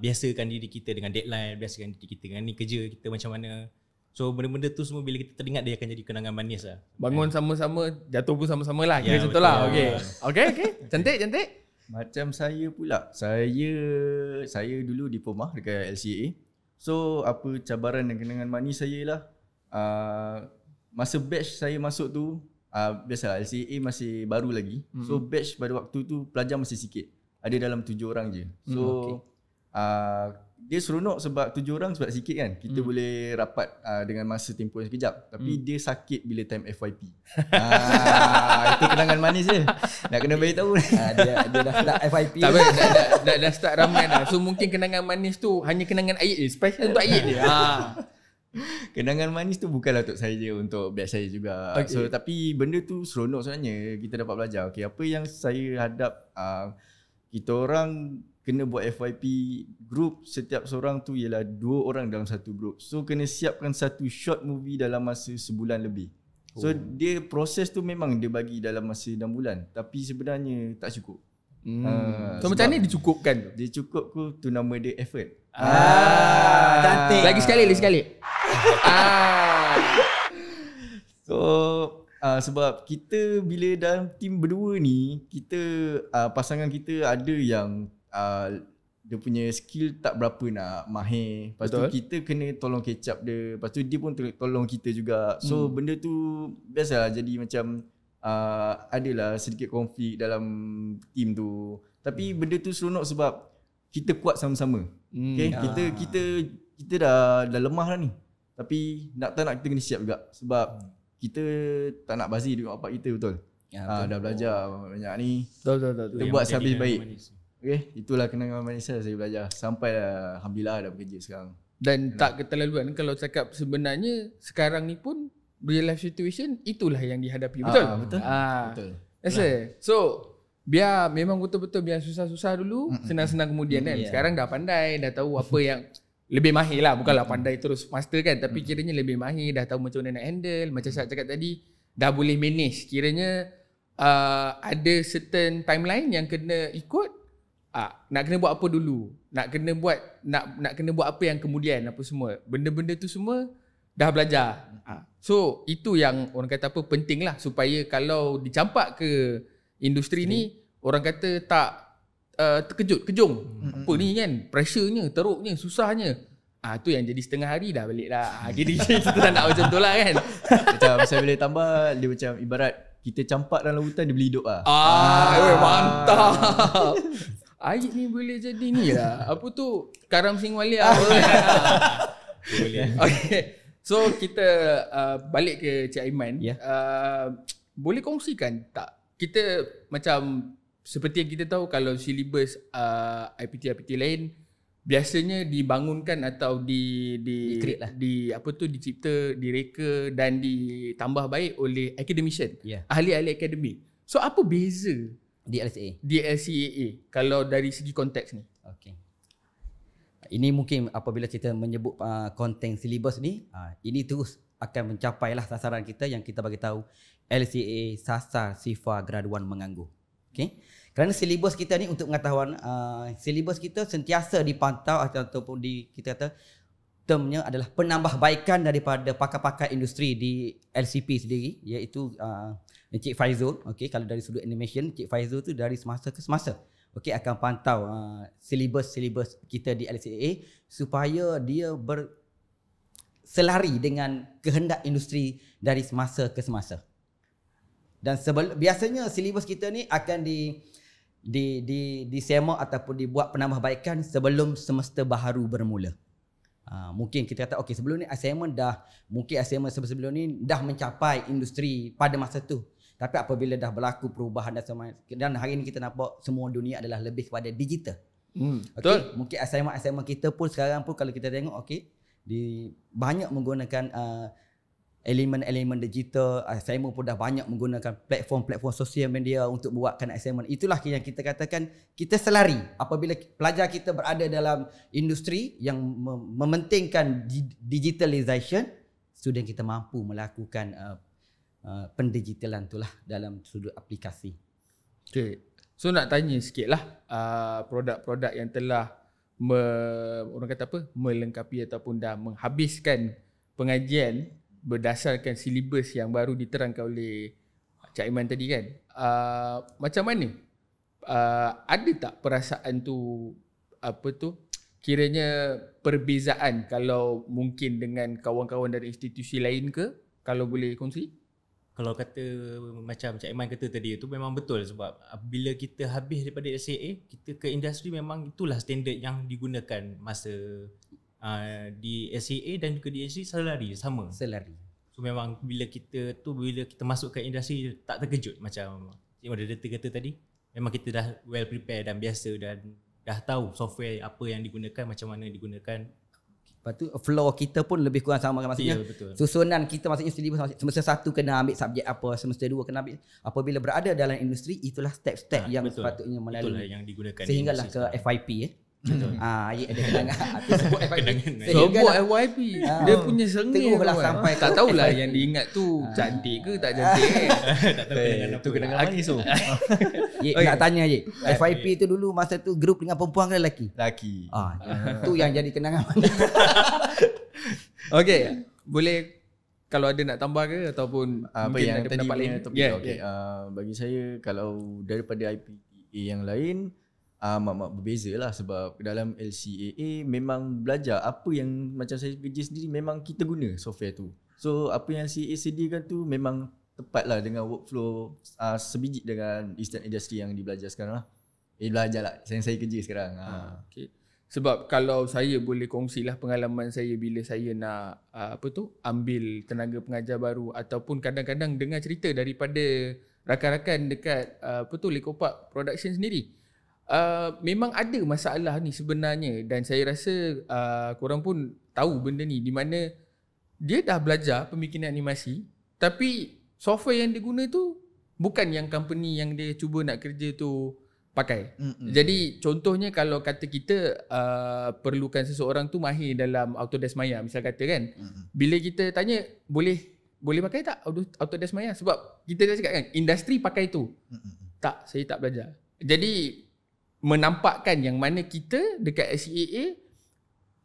biasakan diri kita dengan deadline, biasakan diri kita dengan ni kerja kita macam mana. So benda-benda tu semua bila kita teringat dia akan jadi kenangan manis lah. Bangun sama-sama, jatuh pun sama-sama lah. Ya, Kira macam tu lah. betul. Okay. Cantik. Macam saya pula. Saya dulu diploma dekat LCA. So apa cabaran dan kenangan manis saya lah. Masa batch saya masuk tu, biasalah LCA masih baru lagi. So batch pada waktu tu pelajar masih sikit. Ada dalam 7 orang je. So dia seronok sebab 7 orang sebab sikit kan. Kita boleh rapat dengan masa tempoh yang sekejap. Tapi dia sakit bila time FYP. Itu kenangan manis je. Nak kena beritahu. Dia dah start FYP. Tak apa, dah start ramai dah. So mungkin kenangan manis tu hanya kenangan Ayit je. Special untuk Ayit je. Kenangan manis tu bukanlah untuk saya je, untuk batch saya juga. So tapi benda tu seronok sebenarnya. Kita dapat belajar. Apa yang saya hadap, kita orang kena buat FYP group, setiap seorang tu ialah 2 orang dalam satu group. So kena siapkan satu short movie dalam masa sebulan lebih. So dia proses tu memang dia bagi dalam masa 6 bulan, tapi sebenarnya tak cukup. So macam ni dicukupkan tu? Dia cukup tu nama dia effort. Cantik. Lagi sekali. So sebab kita bila dalam team berdua ni, kita pasangan kita ada yang dia punya skill tak berapa nak mahir. Lepas tu kita kena tolong catch up dia. Lepas tu dia pun tolong kita juga. So benda tu biasalah jadi macam adalah sedikit konflik dalam team tu. Tapi benda tu seronok sebab kita kuat sama-sama. Okay? Kita dah lemah dah ni. Tapi nak tak nak kita kena siap juga. Sebab kita tak nak bazir dengan apa kita betul. Dah belajar banyak ni. Betul. Kita buat sehabis baik. Okay, itulah kenangan manis saya belajar. Sampai alhamdulillah dah bekerja sekarang. Dan tak keterlaluan kalau cakap sebenarnya sekarang ni pun real life situation itulah yang dihadapi. Betul? Betul. So biar memang betul-betul biar susah-susah dulu, senang-senang kemudian kan. Sekarang dah pandai, dah tahu apa yang lebih mahir lah. Bukanlah pandai terus master kan, tapi kiranya lebih mahir, dah tahu macam mana nak handle. Macam saya cakap tadi, dah boleh manage. Kiranya ada certain timeline yang kena ikut. Nak kena buat apa dulu, nak kena buat apa yang kemudian, apa semua. Benda-benda tu semua dah belajar. So itu yang orang kata apa penting lah, supaya kalau dicampak ke industri ni, orang kata tak terkejut-kejung. Apa ni kan, pressure-nya, teruknya, susahnya. Tu yang jadi setengah hari dah balik dah. Kita tak nak macam tu lah kan. Macam saya boleh tambah, dia macam ibarat kita campak dalam hutan, dia boleh hidup lah. Mantap. Ayat ni boleh jadi ni lah. Apa tu? Karam Sing Walia. Boleh. Okay. So kita balik ke Cik Aiman. Boleh kongsikan tak? Kita macam seperti yang kita tahu kalau silibus IPT lain biasanya dibangunkan atau dicipta, direka dan ditambah baik oleh academician, ahli-ahli akademik. So apa beza di LCA? Di LCAA kalau dari segi konteks ni? Okey. Ini mungkin apabila kita menyebut konten silibus ni, ini terus akan mencapailah sasaran kita yang kita bagi tahu LCA sasar sifar graduan menganggur. Okey. Kerana silibus kita ni untuk pengetahuan, silibus kita sentiasa dipantau ataupun kita kata termnya adalah penambahbaikan daripada pakar-pakar industri di LCP sendiri, iaitu Encik Faizul. Okey, kalau dari sudut animation, Encik Faizul tu dari semasa ke semasa okey akan pantau silibus kita di LCA supaya dia berselari dengan kehendak industri dari semasa ke semasa. Dan biasanya silibus kita ni akan disemak ataupun dibuat penambahbaikan sebelum semester baharu bermula. Mungkin kita kata okey, sebelum ni assignment sebelum ni dah mencapai industri pada masa tu. Tapi apabila dah berlaku perubahan dan hari ni kita nampak semua dunia adalah lebih kepada digital. Betul. Mungkin assignment kita pun sekarang pun kalau kita tengok banyak menggunakan elemen-elemen digital. Assignment pun dah banyak menggunakan platform sosial media untuk buatkan assignment. Itulah yang kita katakan kita selari apabila pelajar kita berada dalam industri yang mementingkan digitalization, student kita mampu melakukan pendigitalan itulah dalam sudut aplikasi. Okay. So nak tanya sikit lah produk-produk yang telah orang kata apa, melengkapi ataupun dah menghabiskan pengajian berdasarkan silibus yang baru diterangkan oleh Cik Aiman tadi kan. Macam mana? Ada tak perasaan tu kiranya perbezaan kalau mungkin dengan kawan-kawan dari institusi lain ke? Kalau boleh kongsi? Kalau kata macam Cik Aiman kata tadi itu memang betul, sebab bila kita habis daripada SAA, kita ke industri memang itulah standard yang digunakan masa di SAA dan juga di industri selari sama. So memang bila kita masuk ke industri tak terkejut macam Cik Moderator kata tadi, memang kita dah well prepare dan biasa dan dah tahu software apa yang digunakan, macam mana digunakan. Lepas tu flow kita pun lebih kurang sama, maksudnya susunan kita maksudnya semester 1 kena ambil subjek apa, semester 2 kena ambil. Apabila berada dalam industri, itulah step-step yang sepatutnya melalui. Itulah yang digunakan sehinggalah ke FYP Ayat ada kenangan hati sebut FYP. Sebut FYP. Dia punya sengih Teruslah sampai tak tahulah yang diingat tu cantik ke tak cantik. Tak tahu kenangan apa. Tu kenangan manis tu. Nak tanya je, FYP tu dulu masa tu grup dengan perempuan ke lelaki? Laki. Tu yang jadi kenangan manis. Okay, boleh kalau ada nak tambah ke ataupun apa mungkin yang ada tadi pendapat lain? punya topik. Okay. Bagi saya kalau daripada IPTA yang lain amat berbeza lah, sebab dalam LCAA memang belajar apa yang macam saya kerja sendiri, memang kita guna software tu. So apa yang CAA sediakan tu memang tepat lah dengan workflow sebiji dengan industri yang dibelajar sekarang lah. Belajar lah saya kerja sekarang. Okay. Sebab kalau saya boleh kongsilah pengalaman saya bila saya nak ambil tenaga pengajar baru, ataupun kadang-kadang dengar cerita daripada rakan-rakan dekat Lekopak Production sendiri. Memang ada masalah ni sebenarnya, dan saya rasa korang pun tahu benda ni, di mana dia dah belajar pembikinan animasi tapi software yang dia guna tu bukan yang company yang dia cuba nak kerja tu pakai. Jadi contohnya kalau kata kita perlukan seseorang tu mahir dalam Autodesk Maya misal kata kan, bila kita tanya boleh pakai tak Autodesk Maya, sebab kita dah cakap kan industri pakai tu. Tak, saya tak belajar. Jadi menampakkan yang mana kita dekat SCAA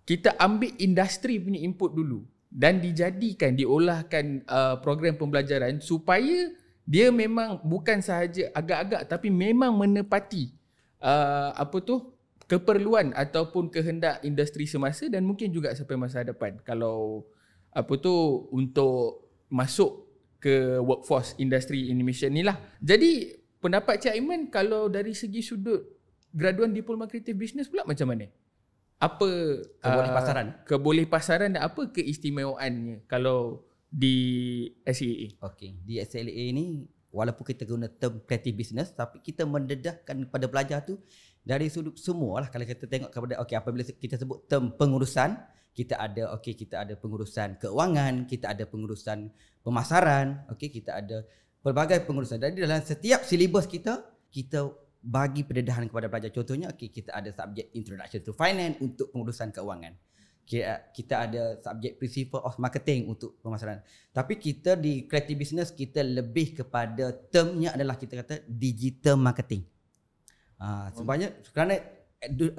kita ambil industri punya input dulu dan diolahkan program pembelajaran supaya dia memang bukan sahaja agak-agak tapi memang menepati keperluan ataupun kehendak industri semasa dan mungkin juga sampai masa depan. Kalau untuk masuk ke workforce industri animation ni lah. Jadi pendapat Cik Aiman kalau dari segi sudut graduan Diploma Kreatif Business pula macam mana? Apa keboleh pasaran dan apa keistimewaannya kalau di SCAA? Okey, di SCAA ni walaupun kita guna term Creative Business, tapi kita mendedahkan pada pelajar tu dari sudut semua lah. Kalau kita tengok kepada apabila kita sebut term pengurusan, kita ada pengurusan keuangan, kita ada pengurusan pemasaran, kita ada pelbagai pengurusan. Jadi dalam setiap silibus kita bagi pendedahan kepada pelajar. Contohnya kita ada subjek Introduction to Finance untuk pengurusan keuangan. Kita ada subjek Principle of Marketing untuk pemasaran. Tapi kita di Creative Business kita lebih kepada termnya adalah kita kata digital marketing. Sebenarnya kerana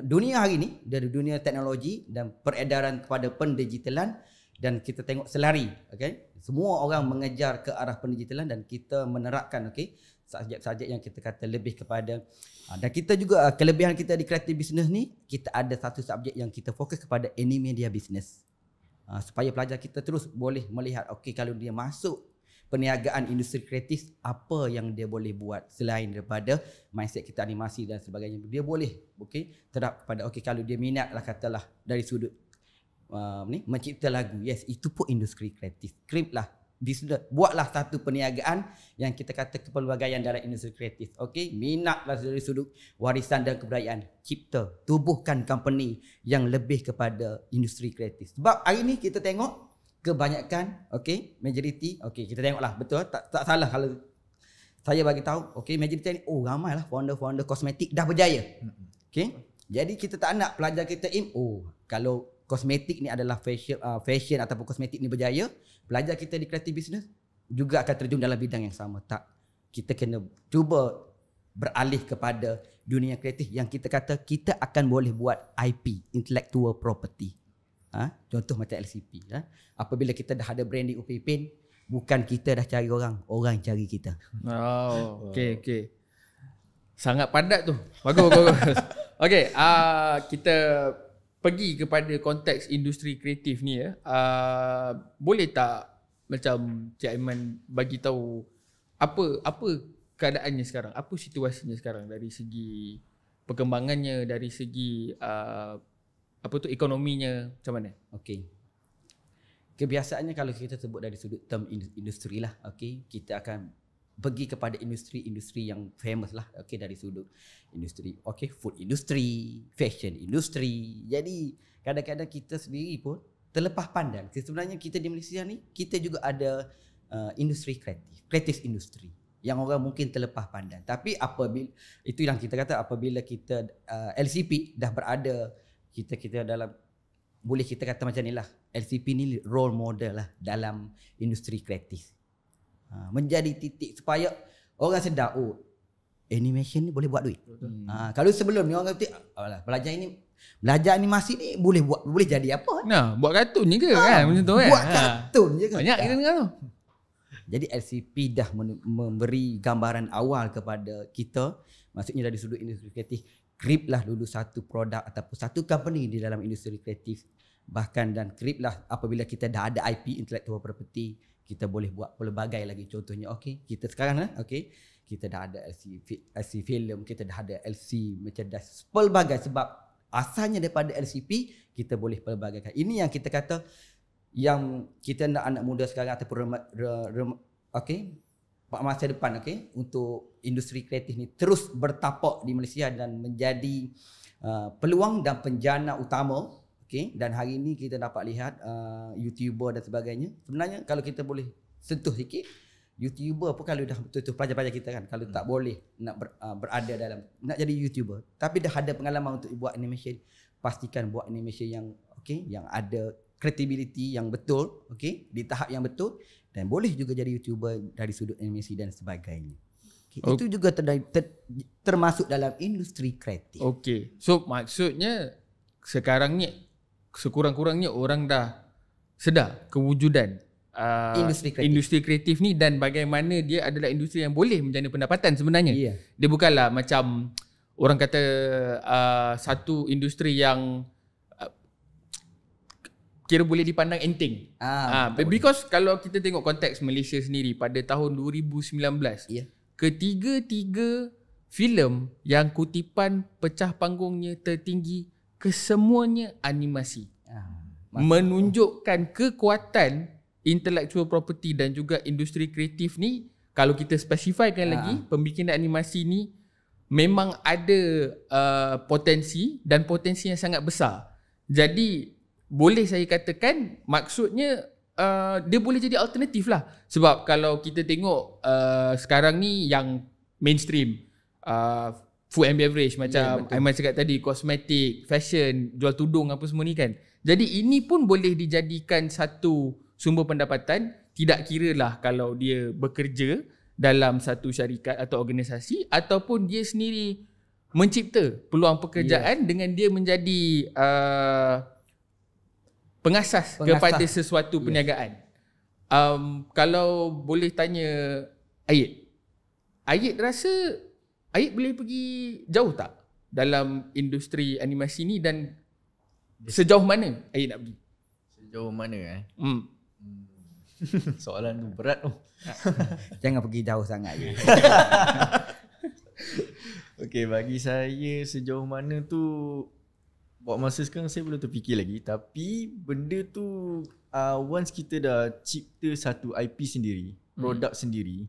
dunia hari ni dari dunia teknologi dan peredaran kepada pendigitalan, dan kita tengok selari, semua orang mengejar ke arah pendigitalan dan kita menerapkan subjek-subjek yang kita kata lebih kepada dan kita juga kelebihan kita di Creative Business ni, kita ada satu subjek yang kita fokus kepada Animedia Business, supaya pelajar kita terus boleh melihat kalau dia masuk perniagaan industri kreatif, apa yang dia boleh buat selain daripada mindset kita animasi dan sebagainya. Dia boleh terap pada kalau dia minat lah katalah dari sudut mencipta lagu, yes itu pun industri kreatif, skrip lah business, buatlah satu perniagaan yang kita kata kepelbagaian dalam industri kreatif. Okey, minatlah dari sudut warisan dan kebudayaan, cipta, tubuhkan company yang lebih kepada industri kreatif. Sebab hari ni kita tengok kebanyakan, okey, majoriti, okey, kita tengoklah betul, tak salah kalau saya bagi tahu, okey, majoriti ni ramailah founder-founder kosmetik dah berjaya. Okey. Jadi kita tak nak pelajar kita kalau kosmetik ni adalah fashion ataupun kosmetik ni berjaya, pelajar kita di creative business juga akan terjun dalam bidang yang sama. Tak. Kita kena cuba beralih kepada dunia kreatif yang kita kata kita akan boleh buat IP, intellectual property. Contoh macam LCP. Apabila kita dah ada branding Upipin, bukan kita dah cari orang cari kita. Okey. Sangat padat tu. Bagus. Okey, kita pergi kepada konteks industri kreatif ni ya. Boleh tak macam Cik Aiman bagi tahu apa keadaannya sekarang? Apa situasinya sekarang dari segi perkembangannya, dari segi ekonominya macam mana? Okey. Kebiasaannya kalau kita sebut dari sudut term industri lah, okey, kita akan pergi kepada industri-industri yang famous lah, okey, dari sudut industri, okey, food industry, fashion industry. Jadi kadang-kadang kita sendiri pun terlepas pandang. Sebenarnya kita di Malaysia ni kita juga ada industri kreatif industri yang orang mungkin terlepas pandang. Tapi apabila itu yang kita kata, apabila kita LCP dah berada, kita dalam, boleh kita kata macam ni lah, LCP ni role model lah dalam industri kreatif. Menjadi titik supaya orang sedar, animation ni boleh buat duit. Kalau sebelum ni orang kata belajar animasi ni boleh jadi apa? Nah, buat kartun je ke kan macam tu kan? Buat kartun je kan. Banyak kita dengar tu. Jadi LCP dah memberi gambaran awal kepada kita, maksudnya dari sudut industri kreatif, create lah dulu satu produk ataupun satu company di dalam industri kreatif. Bahkan dan create lah apabila kita dah ada IP, intellectual property, kita boleh buat pelbagai lagi. Contohnya, okey, kita sekarang okey, kita dah ada LC film, kita dah ada LC merchandise, pelbagai. Sebab asalnya daripada LCP, kita boleh pelbagaikan. Ini yang kita kata, yang kita nak anak muda sekarang ataupun okey, masa depan, okey, untuk industri kreatif ni terus bertapak di Malaysia dan menjadi peluang dan penjana utama. Okay, dan hari ini kita dapat lihat YouTuber dan sebagainya. Sebenarnya kalau kita boleh sentuh sikit, YouTuber pun kalau dah betul-betul pelajar-pelajar kita kan, kalau tak boleh nak berada dalam, nak jadi YouTuber, tapi dah ada pengalaman untuk buat animation, pastikan buat animation yang yang ada credibility yang betul, di tahap yang betul, dan boleh juga jadi YouTuber dari sudut animasi dan sebagainya. Itu juga termasuk dalam industri kreatif. Okey. So maksudnya sekarang ni sekurang-kurangnya orang dah sedar kewujudan industri kreatif ni dan bagaimana dia adalah industri yang boleh menjana pendapatan sebenarnya. Dia bukanlah macam orang kata satu industri yang kira boleh dipandang enteng. Because kalau kita tengok konteks Malaysia sendiri pada tahun 2019, ketiga-tiga filem yang kutipan pecah panggungnya tertinggi kesemuanya animasi. Menunjukkan kekuatan intellectual property dan juga industri kreatif ni. Kalau kita spesifikkan lagi, pembikinan animasi ni memang ada potensi dan potensi yang sangat besar. Jadi boleh saya katakan maksudnya dia boleh jadi alternatif lah. Sebab kalau kita tengok sekarang ni yang mainstream, food and beverage macam Aiman cakap tadi, kosmetik, fashion, jual tudung apa semua ni kan. Jadi ini pun boleh dijadikan satu sumber pendapatan, tidak kira lah kalau dia bekerja dalam satu syarikat atau organisasi ataupun dia sendiri mencipta peluang pekerjaan dengan dia menjadi pengasas kepada sesuatu perniagaan. Kalau boleh tanya Ayed rasa Ayed boleh pergi jauh tak dalam industri animasi ni dan sejauh mana Ayed nak pergi? Sejauh mana soalan tu berat tu. Jangan pergi jauh sangat je. Okey, bagi saya sejauh mana tu buat masa sekarang saya belum terfikir lagi. Tapi benda tu once kita dah cipta satu IP sendiri, produk sendiri,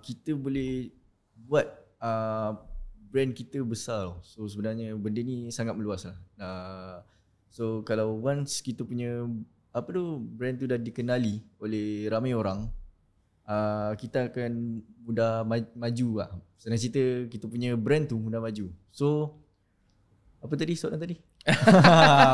kita boleh buat brand kita besar. So sebenarnya benda ni sangat meluas lah. So kalau once kita punya brand tu dah dikenali oleh ramai orang, kita akan mudah maju lah. Senang cerita, kita punya brand tu mudah maju. So apa tadi soalan tadi?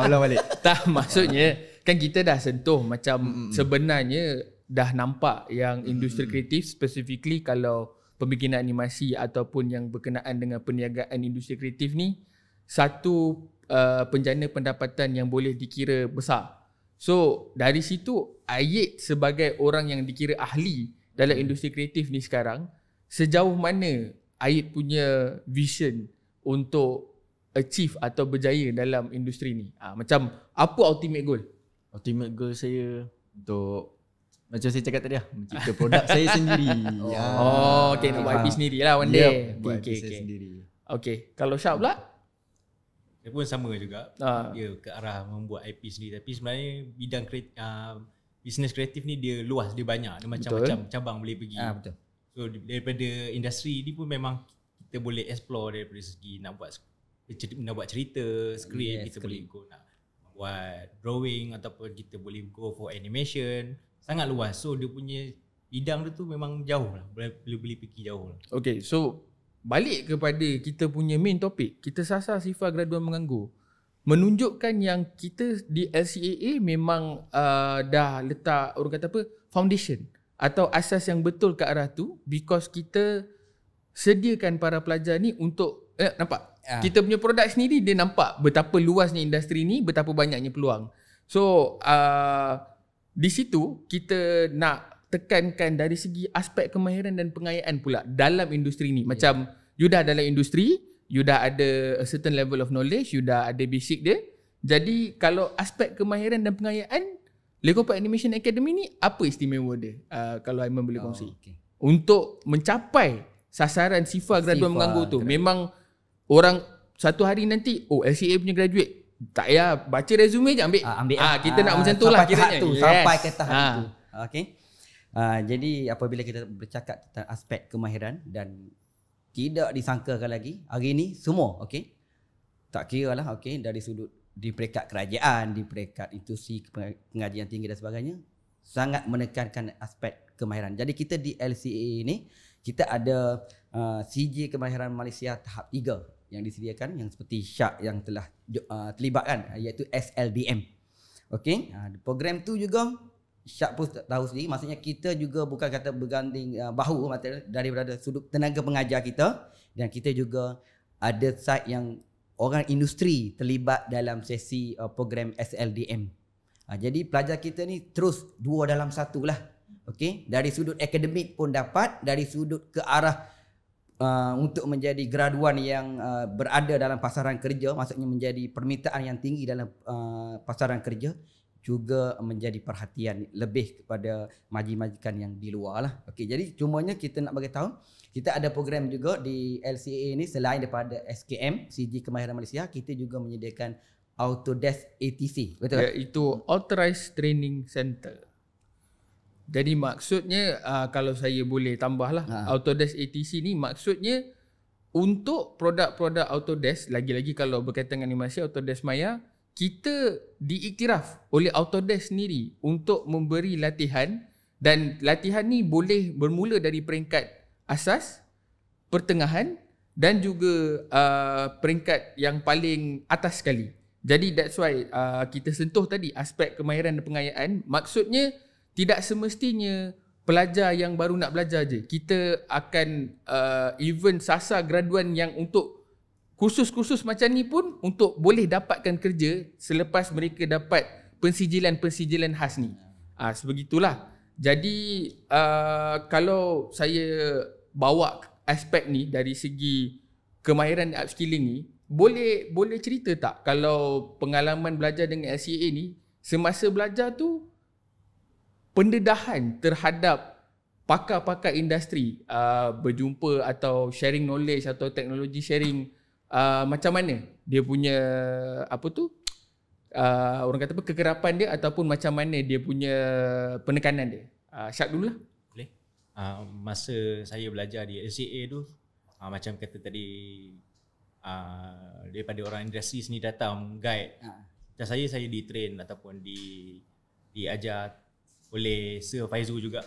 Ulang balik. Tak, maksudnya kan kita dah sentuh macam sebenarnya dah nampak yang industri kreatif, specifically kalau pembikinan animasi ataupun yang berkenaan dengan perniagaan industri kreatif ni, satu penjana pendapatan yang boleh dikira besar. So dari situ Ayed sebagai orang yang dikira ahli dalam industri kreatif ni sekarang, sejauh mana Ayed punya vision untuk achieve atau berjaya dalam industri ni? Macam apa ultimate goal? Ultimate goal saya untuk, macam saya cakap tadi lah, mencipta produk saya sendiri. Okay, nak buat IP sendiri lah one day. Buat Okay, IP saya sendiri. Okay, kalau Syab pula? Dia pun sama juga. Dia ke arah membuat IP sendiri. Tapi sebenarnya bidang bisnes kreatif ni dia luas, dia banyak. Dia macam-macam cabang boleh pergi. Betul. So daripada industri ni pun memang kita boleh explore daripada segi nak buat cerita, skrip, kita boleh go nak buat drawing ataupun kita boleh go for animation. Sangat luas. So dia punya bidang dia tu memang jauh lah. Boleh pergi jauh lah. Okay, so balik kepada kita punya main topik, kita sasar sifar graduan menganggur, menunjukkan yang kita di LCAA memang dah letak orang kata apa, foundation atau asas yang betul ke arah tu, because kita sediakan para pelajar ni untuk nampak kita punya produk sendiri, dia nampak betapa luasnya industri ni, betapa banyaknya peluang. So di situ kita nak tekankan dari segi aspek kemahiran dan pengayaan pula dalam industri ni. Macam you dah dalam industri, you dah ada a certain level of knowledge, you dah ada basic dia. Jadi kalau aspek kemahiran dan pengayaan, Lego Park Animation Academy ni apa istimewa dia? Kalau Aiman boleh kongsi. Untuk mencapai sasaran sifar graduan menganggur tu, memang orang satu hari nanti, LCA punya graduate, tak payah baca resume je, ambil. Kita nak macam tu lah kiranya. Sampai ke tahap itu. Okay. Jadi apabila kita bercakap tentang aspek kemahiran dan tidak disangkakan lagi, hari ini semua tak kira lah dari sudut di peringkat kerajaan, di peringkat institusi pengajian tinggi dan sebagainya, sangat menekankan aspek kemahiran. Jadi kita di LCA ini, kita ada CJ Kemahiran Malaysia tahap 3 yang disediakan, yang seperti Syak yang telah terlibatkan, iaitu SLDM. Program tu juga Syak pun tahu sendiri, maksudnya kita juga bukan kata berganding bahu daripada sudut tenaga pengajar kita, dan kita juga ada side yang orang industri terlibat dalam sesi program SLDM. Jadi pelajar kita ni terus 2 dalam 1 lah. Dari sudut akademik pun dapat, dari sudut ke arah untuk menjadi graduan yang berada dalam pasaran kerja, maksudnya menjadi permintaan yang tinggi dalam pasaran kerja, juga menjadi perhatian lebih kepada majikan yang di luar lah. Jadi cumanya kita nak bagi tahu, kita ada program juga di LCA ni, selain daripada SKM, CG Kemahiran Malaysia, kita juga menyediakan Autodesk ATC. Betul? Iaitu Authorized Training Center. Jadi maksudnya kalau saya boleh tambahlah, Autodesk ATC ni maksudnya untuk produk-produk Autodesk, lagi-lagi kalau berkaitan dengan animasi Autodesk Maya, kita diiktiraf oleh Autodesk sendiri untuk memberi latihan, dan latihan ni boleh bermula dari peringkat asas, pertengahan dan juga peringkat yang paling atas sekali. Jadi that's why kita sentuh tadi aspek kemahiran dan pengayaan. Maksudnya tidak semestinya pelajar yang baru nak belajar je. Kita akan even sasar graduan yang untuk kursus-kursus macam ni pun untuk boleh dapatkan kerja selepas mereka dapat pensijilan-pensijilan khas ni. Sebegitulah. Jadi kalau saya bawa aspek ni dari segi kemahiran dan upskilling ni, boleh cerita tak kalau pengalaman belajar dengan LCA ni, semasa belajar tu pendedahan terhadap pakar-pakar industri berjumpa atau sharing knowledge atau teknologi sharing macam mana dia punya apa tu orang kata apa kegerapan dia ataupun macam mana dia punya penekanan dia. Syak dululah. Boleh. Masa saya belajar di LCA tu macam kata tadi daripada orang industri sini datang guide. Macam saya di-train ataupun diajar oleh Sir Faizul juga.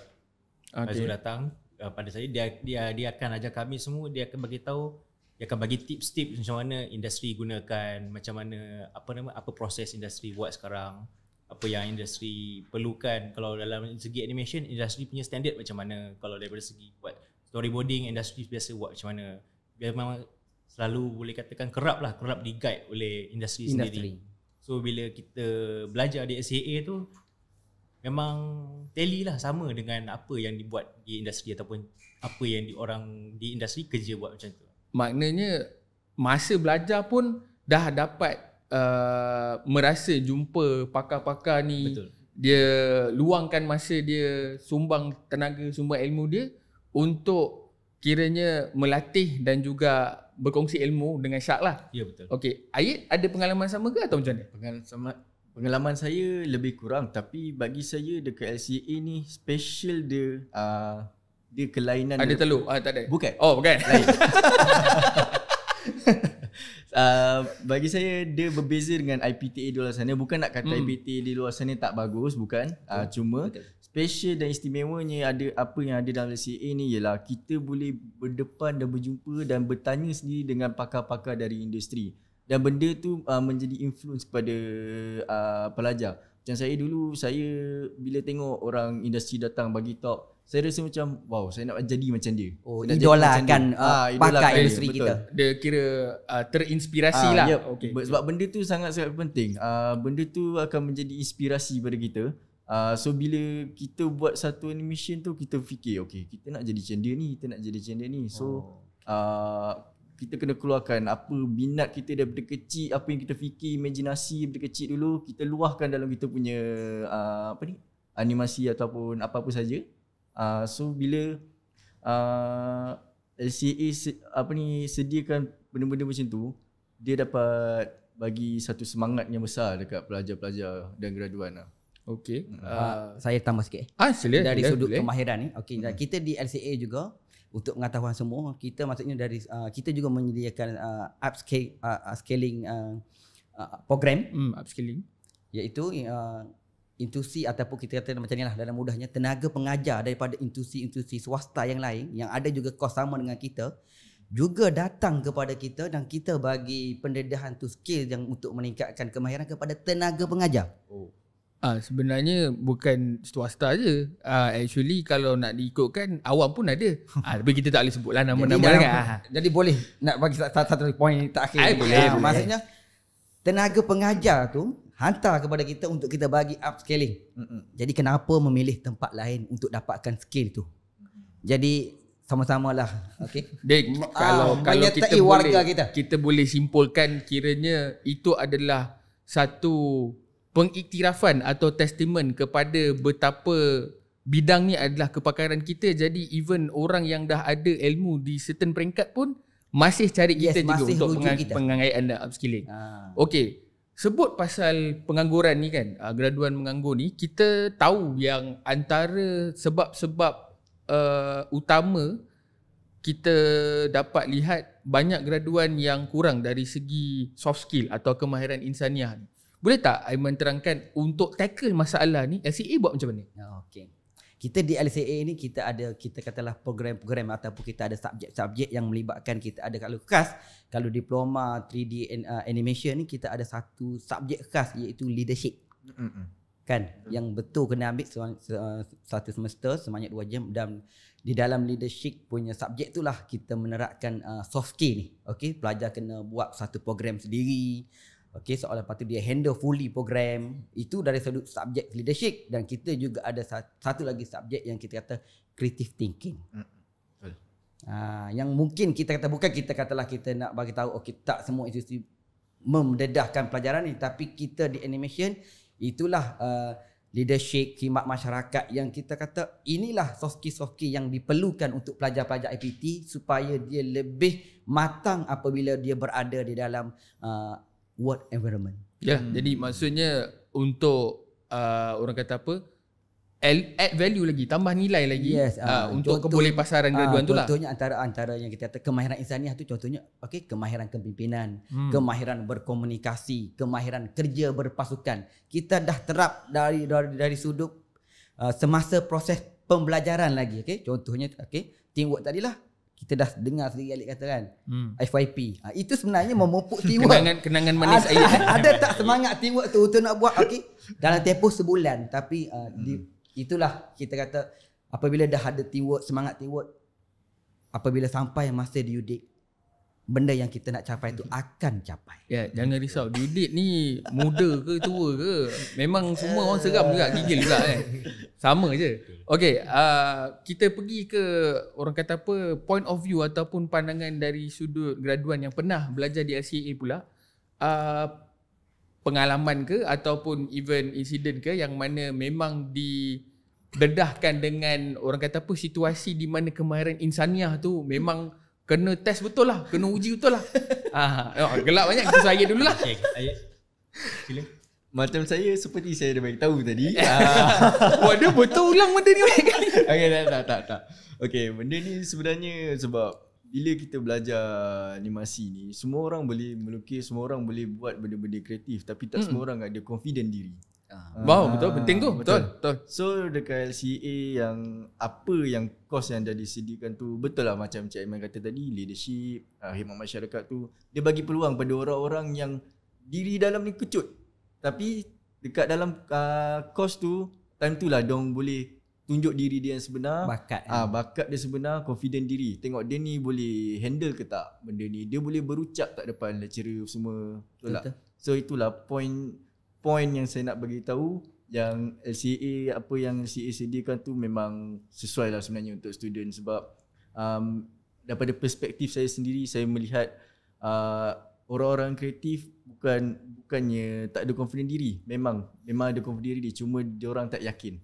Faizul datang pada saya, dia akan ajar kami semua, dia akan bagi tahu, dia akan bagi tips-tips macam mana industri gunakan, macam mana apa proses industri buat sekarang, apa yang industri perlukan. Kalau dalam segi animation, industri punya standard macam mana, kalau daripada segi buat storyboarding, industri biasa buat macam mana. Dia memang selalu boleh katakan kerap di guide oleh industri sendiri. So bila kita belajar di SCA tu memang tally lah, sama dengan apa yang dibuat di industri ataupun apa yang orang di industri kerja buat macam tu. Maknanya masa belajar pun dah dapat merasa jumpa pakar-pakar ni. Betul. Dia luangkan masa dia, sumbang tenaga, sumbang ilmu dia untuk kiranya melatih dan juga berkongsi ilmu dengan Syak lah. Ya, betul. Okey, Ayat ada pengalaman sama ke atau macam mana? Pengalaman saya lebih kurang, tapi bagi saya dekat LCA ni special dia kelainan. Ada telur? Tak ada. Bukan. Oh, bukan. Lain. Bagi saya dia berbeza dengan IPTA di luar sana. Bukan nak kata IPTA di luar sana tak bagus, bukan. Cuma special dan istimewanya apa yang ada dalam LCA ni ialah kita boleh berdepan dan berjumpa dan bertanya sendiri dengan pakar-pakar dari industri. Dan benda tu menjadi influence kepada pelajar. Macam saya dulu, bila tengok orang industri datang bagi talk, saya rasa macam wow, saya nak jadi macam dia. Idolakan pakar industri kita. Dia kira terinspirasi lah. Yep. Okay. Sebab benda tu sangat-sangat penting. Benda tu akan menjadi inspirasi pada kita. So bila kita buat satu animation tu, kita fikir okay, kita nak jadi macam dia ni, kita nak jadi macam dia ni. So kita kena keluarkan apa minat kita daripada kecil, apa yang kita fikir, imajinasi daripada kecil dulu, kita luahkan dalam kita punya animasi ataupun apa-apa saja. So bila LCA sediakan benda-benda macam tu, dia dapat bagi satu semangat yang besar dekat pelajar-pelajar dan graduan lah. Okey. Saya tambah sikit. Sila, dari sudut kemahiran ni. Okey, kita di LCA juga untuk pengetahuan semua, kita maksudnya dari kita juga menyediakan upscaling program, upscaling, iaitu institusi ataupun kita kata macam inilah dalam mudahnya, tenaga pengajar daripada institusi swasta yang lain yang ada juga kos sama dengan kita juga datang kepada kita dan kita bagi pendedahan tu skill yang untuk meningkatkan kemahiran kepada tenaga pengajar. Sebenarnya bukan swasta je. Actually kalau nak diikutkan awam pun ada. Tapi kita tak boleh sebutlah nama-nama kan. Jadi boleh nak bagi satu poin terakhir. Boleh. Maksudnya tenaga pengajar tu hantar kepada kita untuk kita bagi upscaling. Jadi kenapa memilih tempat lain untuk dapatkan skill tu? Jadi sama-samalah, okey. Kalau kita boleh simpulkan kiranya itu adalah satu pengiktirafan atau testament kepada betapa bidang ni adalah kepakaran kita. Jadi even orang yang dah ada ilmu di certain peringkat pun masih cari kita juga untuk pengangaian dan upskilling. Okey, sebut pasal pengangguran ni kan, graduan menganggur ni, kita tahu yang antara sebab-sebab utama kita dapat lihat banyak graduan yang kurang dari segi soft skill atau kemahiran insaniah ni. Boleh tak Aiman terangkan untuk tackle masalah ni LCA buat macam mana? Okey. Kita di LCA ni kita ada, kita katalah program-program ataupun kita ada subjek-subjek yang melibatkan, kita ada kalau khas, kalau diploma 3D animation ni kita ada satu subjek khas iaitu leadership. Kan? Yang betul kena ambil satu semester sebanyak 2 jam, dan di dalam leadership punya subjek itulah kita menerapkan soft skill ni. Okey, pelajar kena buat satu program sendiri. Okey, soalan lepas tu dia handle fully program. Itu dari sudut subjek leadership. Dan kita juga ada satu lagi subjek yang kita kata creative thinking. Yang mungkin kita kata, bukan kita katalah kita nak bagi tahu okey tak semua institusi memdedahkan pelajaran ni, tapi kita di animation itulah leadership, khidmat masyarakat, yang kita kata inilah soft skill yang diperlukan untuk pelajar-pelajar IPT supaya dia lebih matang apabila dia berada di dalam work environment. Jadi maksudnya untuk orang kata apa, add value lagi, tambah nilai lagi, untuk kebolehpasaran graduan tu lah. Contohnya antara yang kita kata kemahiran insaniah tu, contohnya kemahiran kepimpinan, kemahiran berkomunikasi, kemahiran kerja berpasukan. Kita dah terap dari sudut semasa proses pembelajaran lagi. Contohnya teamwork tadilah kita dah dengar sedikit Alik kata kan, FYP. Itu sebenarnya memupuk teamwork. Kenangan manis air. Ada tak semangat teamwork tu untuk nak buat dalam tempoh sebulan, tapi itulah kita kata apabila dah ada teamwork, semangat teamwork, apabila sampai masa due date, benda yang kita nak capai tu akan capai. Jangan risau, due date ni muda ke tua ke, memang semua orang seram juga, gigil juga sama je. Okey, kita pergi ke orang kata apa, point of view ataupun pandangan dari sudut graduan yang pernah belajar di LCA pula. Pengalaman ke ataupun even insiden ke yang mana memang didedahkan dengan orang kata apa, situasi di mana kemahiran insaniah tu memang kena test betul lah, kena uji betul lah. Gelap banyak, kita saya dulu lah. Sila. Macam saya seperti saya dah bagi tahu tadi. Dia betul ulang benda ni banyak kali. Okay, tak. Okay, benda ni sebenarnya sebab bila kita belajar animasi ni, semua orang boleh melukis, semua orang boleh buat benda-benda kreatif, tapi tak semua orang ada confident diri. Wow, betul, penting tu. Betul. So dekat LCA yang apa yang course yang dah disediakan tu, betul lah macam Cik Aiman kata tadi, leadership, khidmat masyarakat tu, dia bagi peluang pada orang-orang yang diri dalam ni kecut. Tapi dekat dalam course tu, time tu lah diorang boleh tunjuk diri dia yang sebenar, bakat dia sebenar, confident diri. Tengok dia ni boleh handle ke tak benda ni, dia boleh berucap tak depan lecturer semua. Betul tak? So itulah point yang saya nak bagi tahu, yang LCA, apa yang LCA sediakan tu memang sesuai lah sebenarnya untuk student. Sebab daripada perspektif saya sendiri, saya melihat orang-orang kreatif bukannya tak ada confident diri, memang ada confident diri, cuma diorang tak yakin.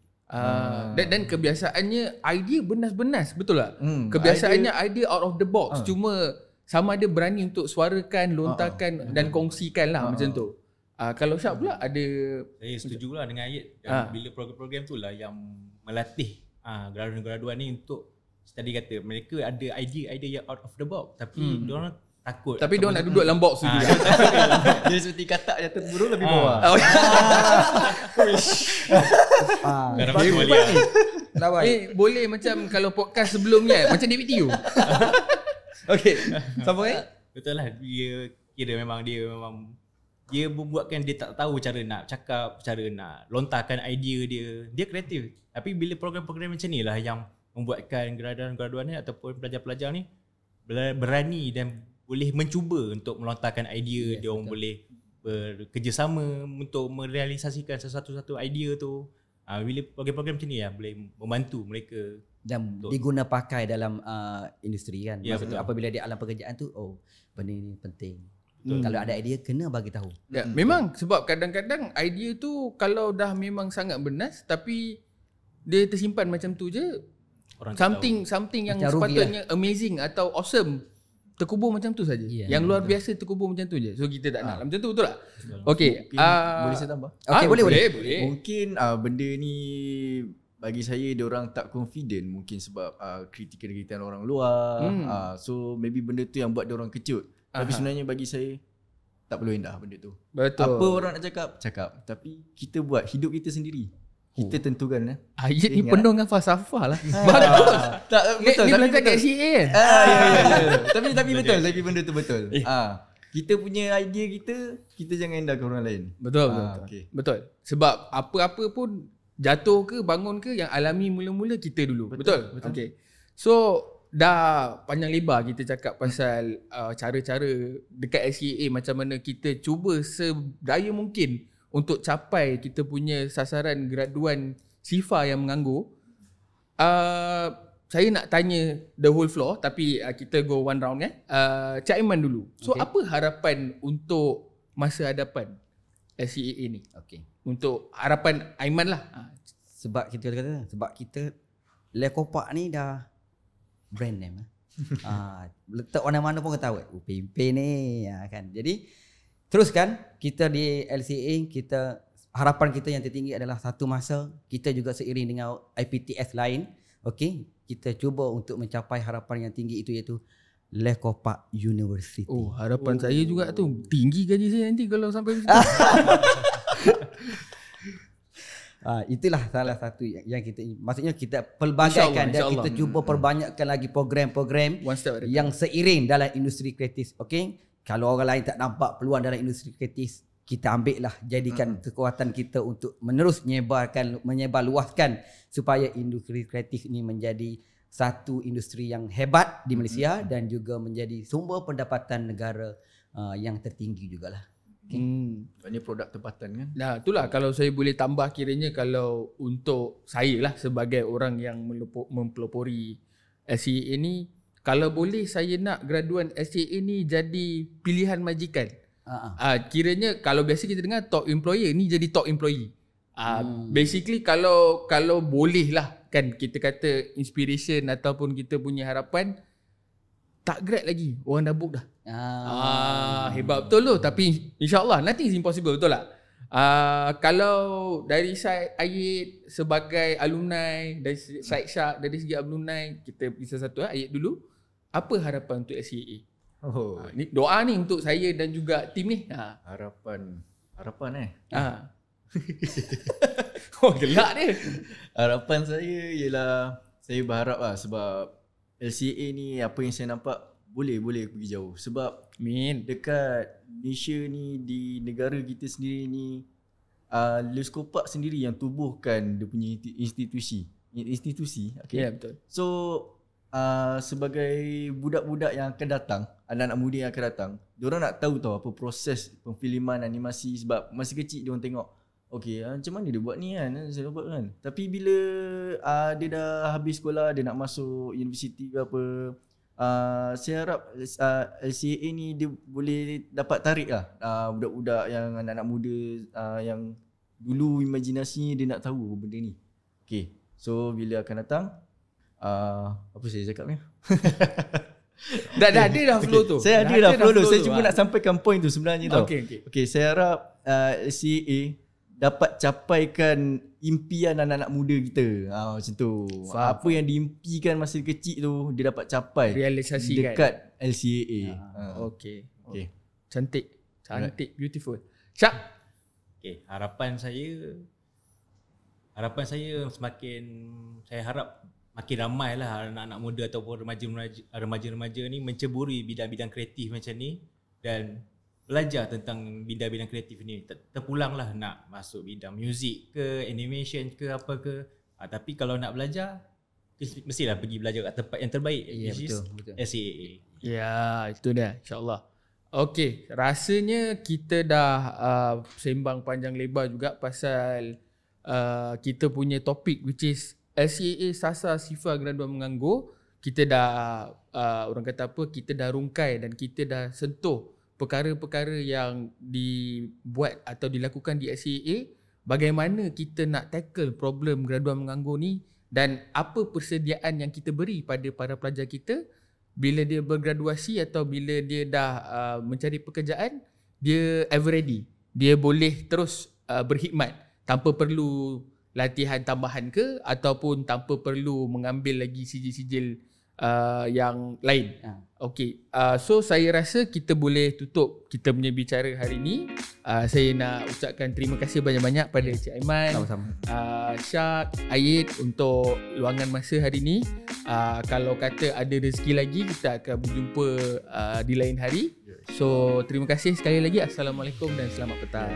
Dan kebiasaannya idea benas-benas, betul tak? Kebiasaannya idea out of the box, cuma sama ada berani untuk suarakan, lontarkan dan kongsikan lah macam tu. Kalau Syah pula ada, saya setuju lah dengan Ayat. Bila program-program tu lah yang melatih graduan-graduan ni untuk tadi kata mereka ada idea yang out of the box, tapi diorang takut. Tapi diorang nak duduk dalam box tu juga. Dia seperti katak jatuh burung lebih bawah. Boleh macam kalau podcast sebelum ni macam David Teo. Okay, sama Betul lah, dia membuatkan dia tak tahu cara nak cakap, cara nak lontarkan idea dia. Dia kreatif. Tapi bila program-program macam ni lah yang membuatkan graduan-graduan ni ataupun pelajar-pelajar ni berani dan boleh mencuba untuk melontarkan idea. Dia orang boleh bekerjasama untuk merealisasikan satu-satu idea tu. Bila program-program macam ni lah boleh membantu mereka dan diguna pakai dalam industri kan. Betul. Apabila di alam pekerjaan tu, benda ni penting. Kalau ada idea kena bagi tahu. Memang sebab kadang-kadang idea tu kalau dah memang sangat benas tapi dia tersimpan macam tu je, something yang macam sepatutnya amazing atau awesome terkubur macam tu saja. Yang luar biasa terkubur macam tu je. So kita tak nak macam tu, betul tak? Okey, boleh saya tambah? Boleh. Mungkin benda ni bagi saya diorang tak confident, mungkin sebab kritikan orang luar. So maybe benda tu yang buat diorang kecut. Tapi sebenarnya bagi saya tak perlu indah benda tu. Betul. Apa orang nak cakap. Tapi kita buat hidup kita sendiri. Kita tentukan. Ayat ni penuh dengan falsafah lah. Bagus. Ni belajar kat CA kan? Tapi betul. Tapi benda tu betul. Kita punya idea kita jangan endahkan orang lain. Betul. Betul. Sebab apa-apa pun jatuh ke bangun ke, yang alami mula-mula kita dulu. Betul. Okay. So dah panjang lebar kita cakap pasal cara-cara dekat SCA, macam mana kita cuba sedaya mungkin untuk capai kita punya sasaran graduan SIFA yang menganggur. Saya nak tanya the whole floor, tapi kita go one round kan. Cik Aiman dulu. So apa harapan untuk masa hadapan LCAA ni? Okey. Untuk harapan Aiman lah. Sebab kita Le Copak ni dah brand name. Letak mana-mana pun kita tahu. Pimpin ni kan. Jadi teruskan kita di LCA, harapan kita yang tertinggi adalah satu masa kita juga seiring dengan IPTS lain, okey, kita cuba untuk mencapai harapan yang tinggi itu, iaitu Le Copak University. Harapan saya juga tu tinggi gaji saya nanti kalau sampai situ. Itulah salah satu yang kita, maksudnya kita pelbagaikan dan kita cuba perbanyakkan lagi program-program yang seiring dalam industri kreatif. Okey, kalau orang lain tak nampak peluang dalam industri kreatif, kita ambil lah, jadikan kekuatan kita untuk menerus menyebarluaskan supaya industri kreatif ini menjadi satu industri yang hebat di Malaysia dan juga menjadi sumber pendapatan negara yang tertinggi jugalah. Ini produk tempatan kan? Nah, itulah kalau saya boleh tambah, kiranya kalau untuk saya lah sebagai orang yang mempelopori LCAA ni, kalau boleh saya nak graduan LCAA ni jadi pilihan majikan. Kiranya kalau biasa kita dengar top employer, ni jadi top employee. Basically kalau boleh lah kan, kita kata inspiration ataupun kita punya harapan, tak grad lagi, orang dah book dah. Hebat betul tu. Tapi insyaAllah nothing is impossible, betul tak? Kalau dari side Ayed sebagai alumni, dari side Syak, dari segi alumni, kita bisa satu Ayed dulu. Apa harapan untuk LCAA? Ni doa ni untuk saya dan juga tim ni. Harapan Gelak dia. Harapan saya ialah, saya berharap lah, sebab LCAA ni apa yang saya nampak boleh pergi jauh. Sebab dekat Malaysia ni, di negara kita sendiri ni, Le Copak sendiri yang tubuhkan dia punya institusi. Okay? Ya, betul. So sebagai budak-budak yang akan datang, anak-anak muda yang akan datang, diorang nak tahu apa proses pemfilman animasi. Sebab masih kecil diorang tengok, okey, macam mana dia buat ni kan, saya buat kan. Tapi bila dia dah habis sekolah, dia nak masuk universiti ke apa, saya harap LCAA ni dia boleh dapat tarik lah budak-budak yang anak-anak muda yang dulu imajinasinya dia nak tahu benda ni. Okay, so bila akan datang, apa saya cakap ni? Dah ada dah flow tu. Saya ada dah flow tu. Saya cuma nak sampaikan point tu sebenarnya tau. Okay, saya harap LCAA dapat capaikan impian anak-anak muda kita. Macam tu. Apa yang diimpikan masa kecil tu, dia dapat capai, realisasikan dekat LCAA. Okay. Cantik, beautiful. Syak. Okay, harapan saya semakin, saya harap makin ramai lah anak-anak muda ataupun remaja-remaja ni menceburi bidang-bidang kreatif macam ni dan belajar tentang bidang-bidang kreatif ni. Terpulang lah nak masuk bidang muzik ke, animation ke, apa ke. Tapi kalau nak belajar, mestilah pergi belajar kat tempat yang terbaik, which is LCAA. Ya, itu dia, insyaAllah. Okay, rasanya kita dah sembang panjang lebar juga pasal kita punya topik, which is LCAA Sasa Sifa Graduan Menganggur. Kita dah, orang kata apa, kita dah rungkai dan kita dah sentuh perkara-perkara yang dibuat atau dilakukan di LCAA, bagaimana kita nak tackle problem graduan menganggur ni dan apa persediaan yang kita beri pada para pelajar kita bila dia bergraduasi atau bila dia dah mencari pekerjaan, dia ever ready. Dia boleh terus berkhidmat tanpa perlu latihan tambahan ke ataupun tanpa perlu mengambil lagi sijil-sijil yang lain. Okay, so saya rasa kita boleh tutup kita punya bicara hari ni. Saya nak ucapkan terima kasih banyak-banyak pada Cik Aiman, sama-sama, Syak, Ayed untuk luangan masa hari ni. Kalau kata ada rezeki lagi, kita akan berjumpa di lain hari. So terima kasih sekali lagi. Assalamualaikum dan selamat petang.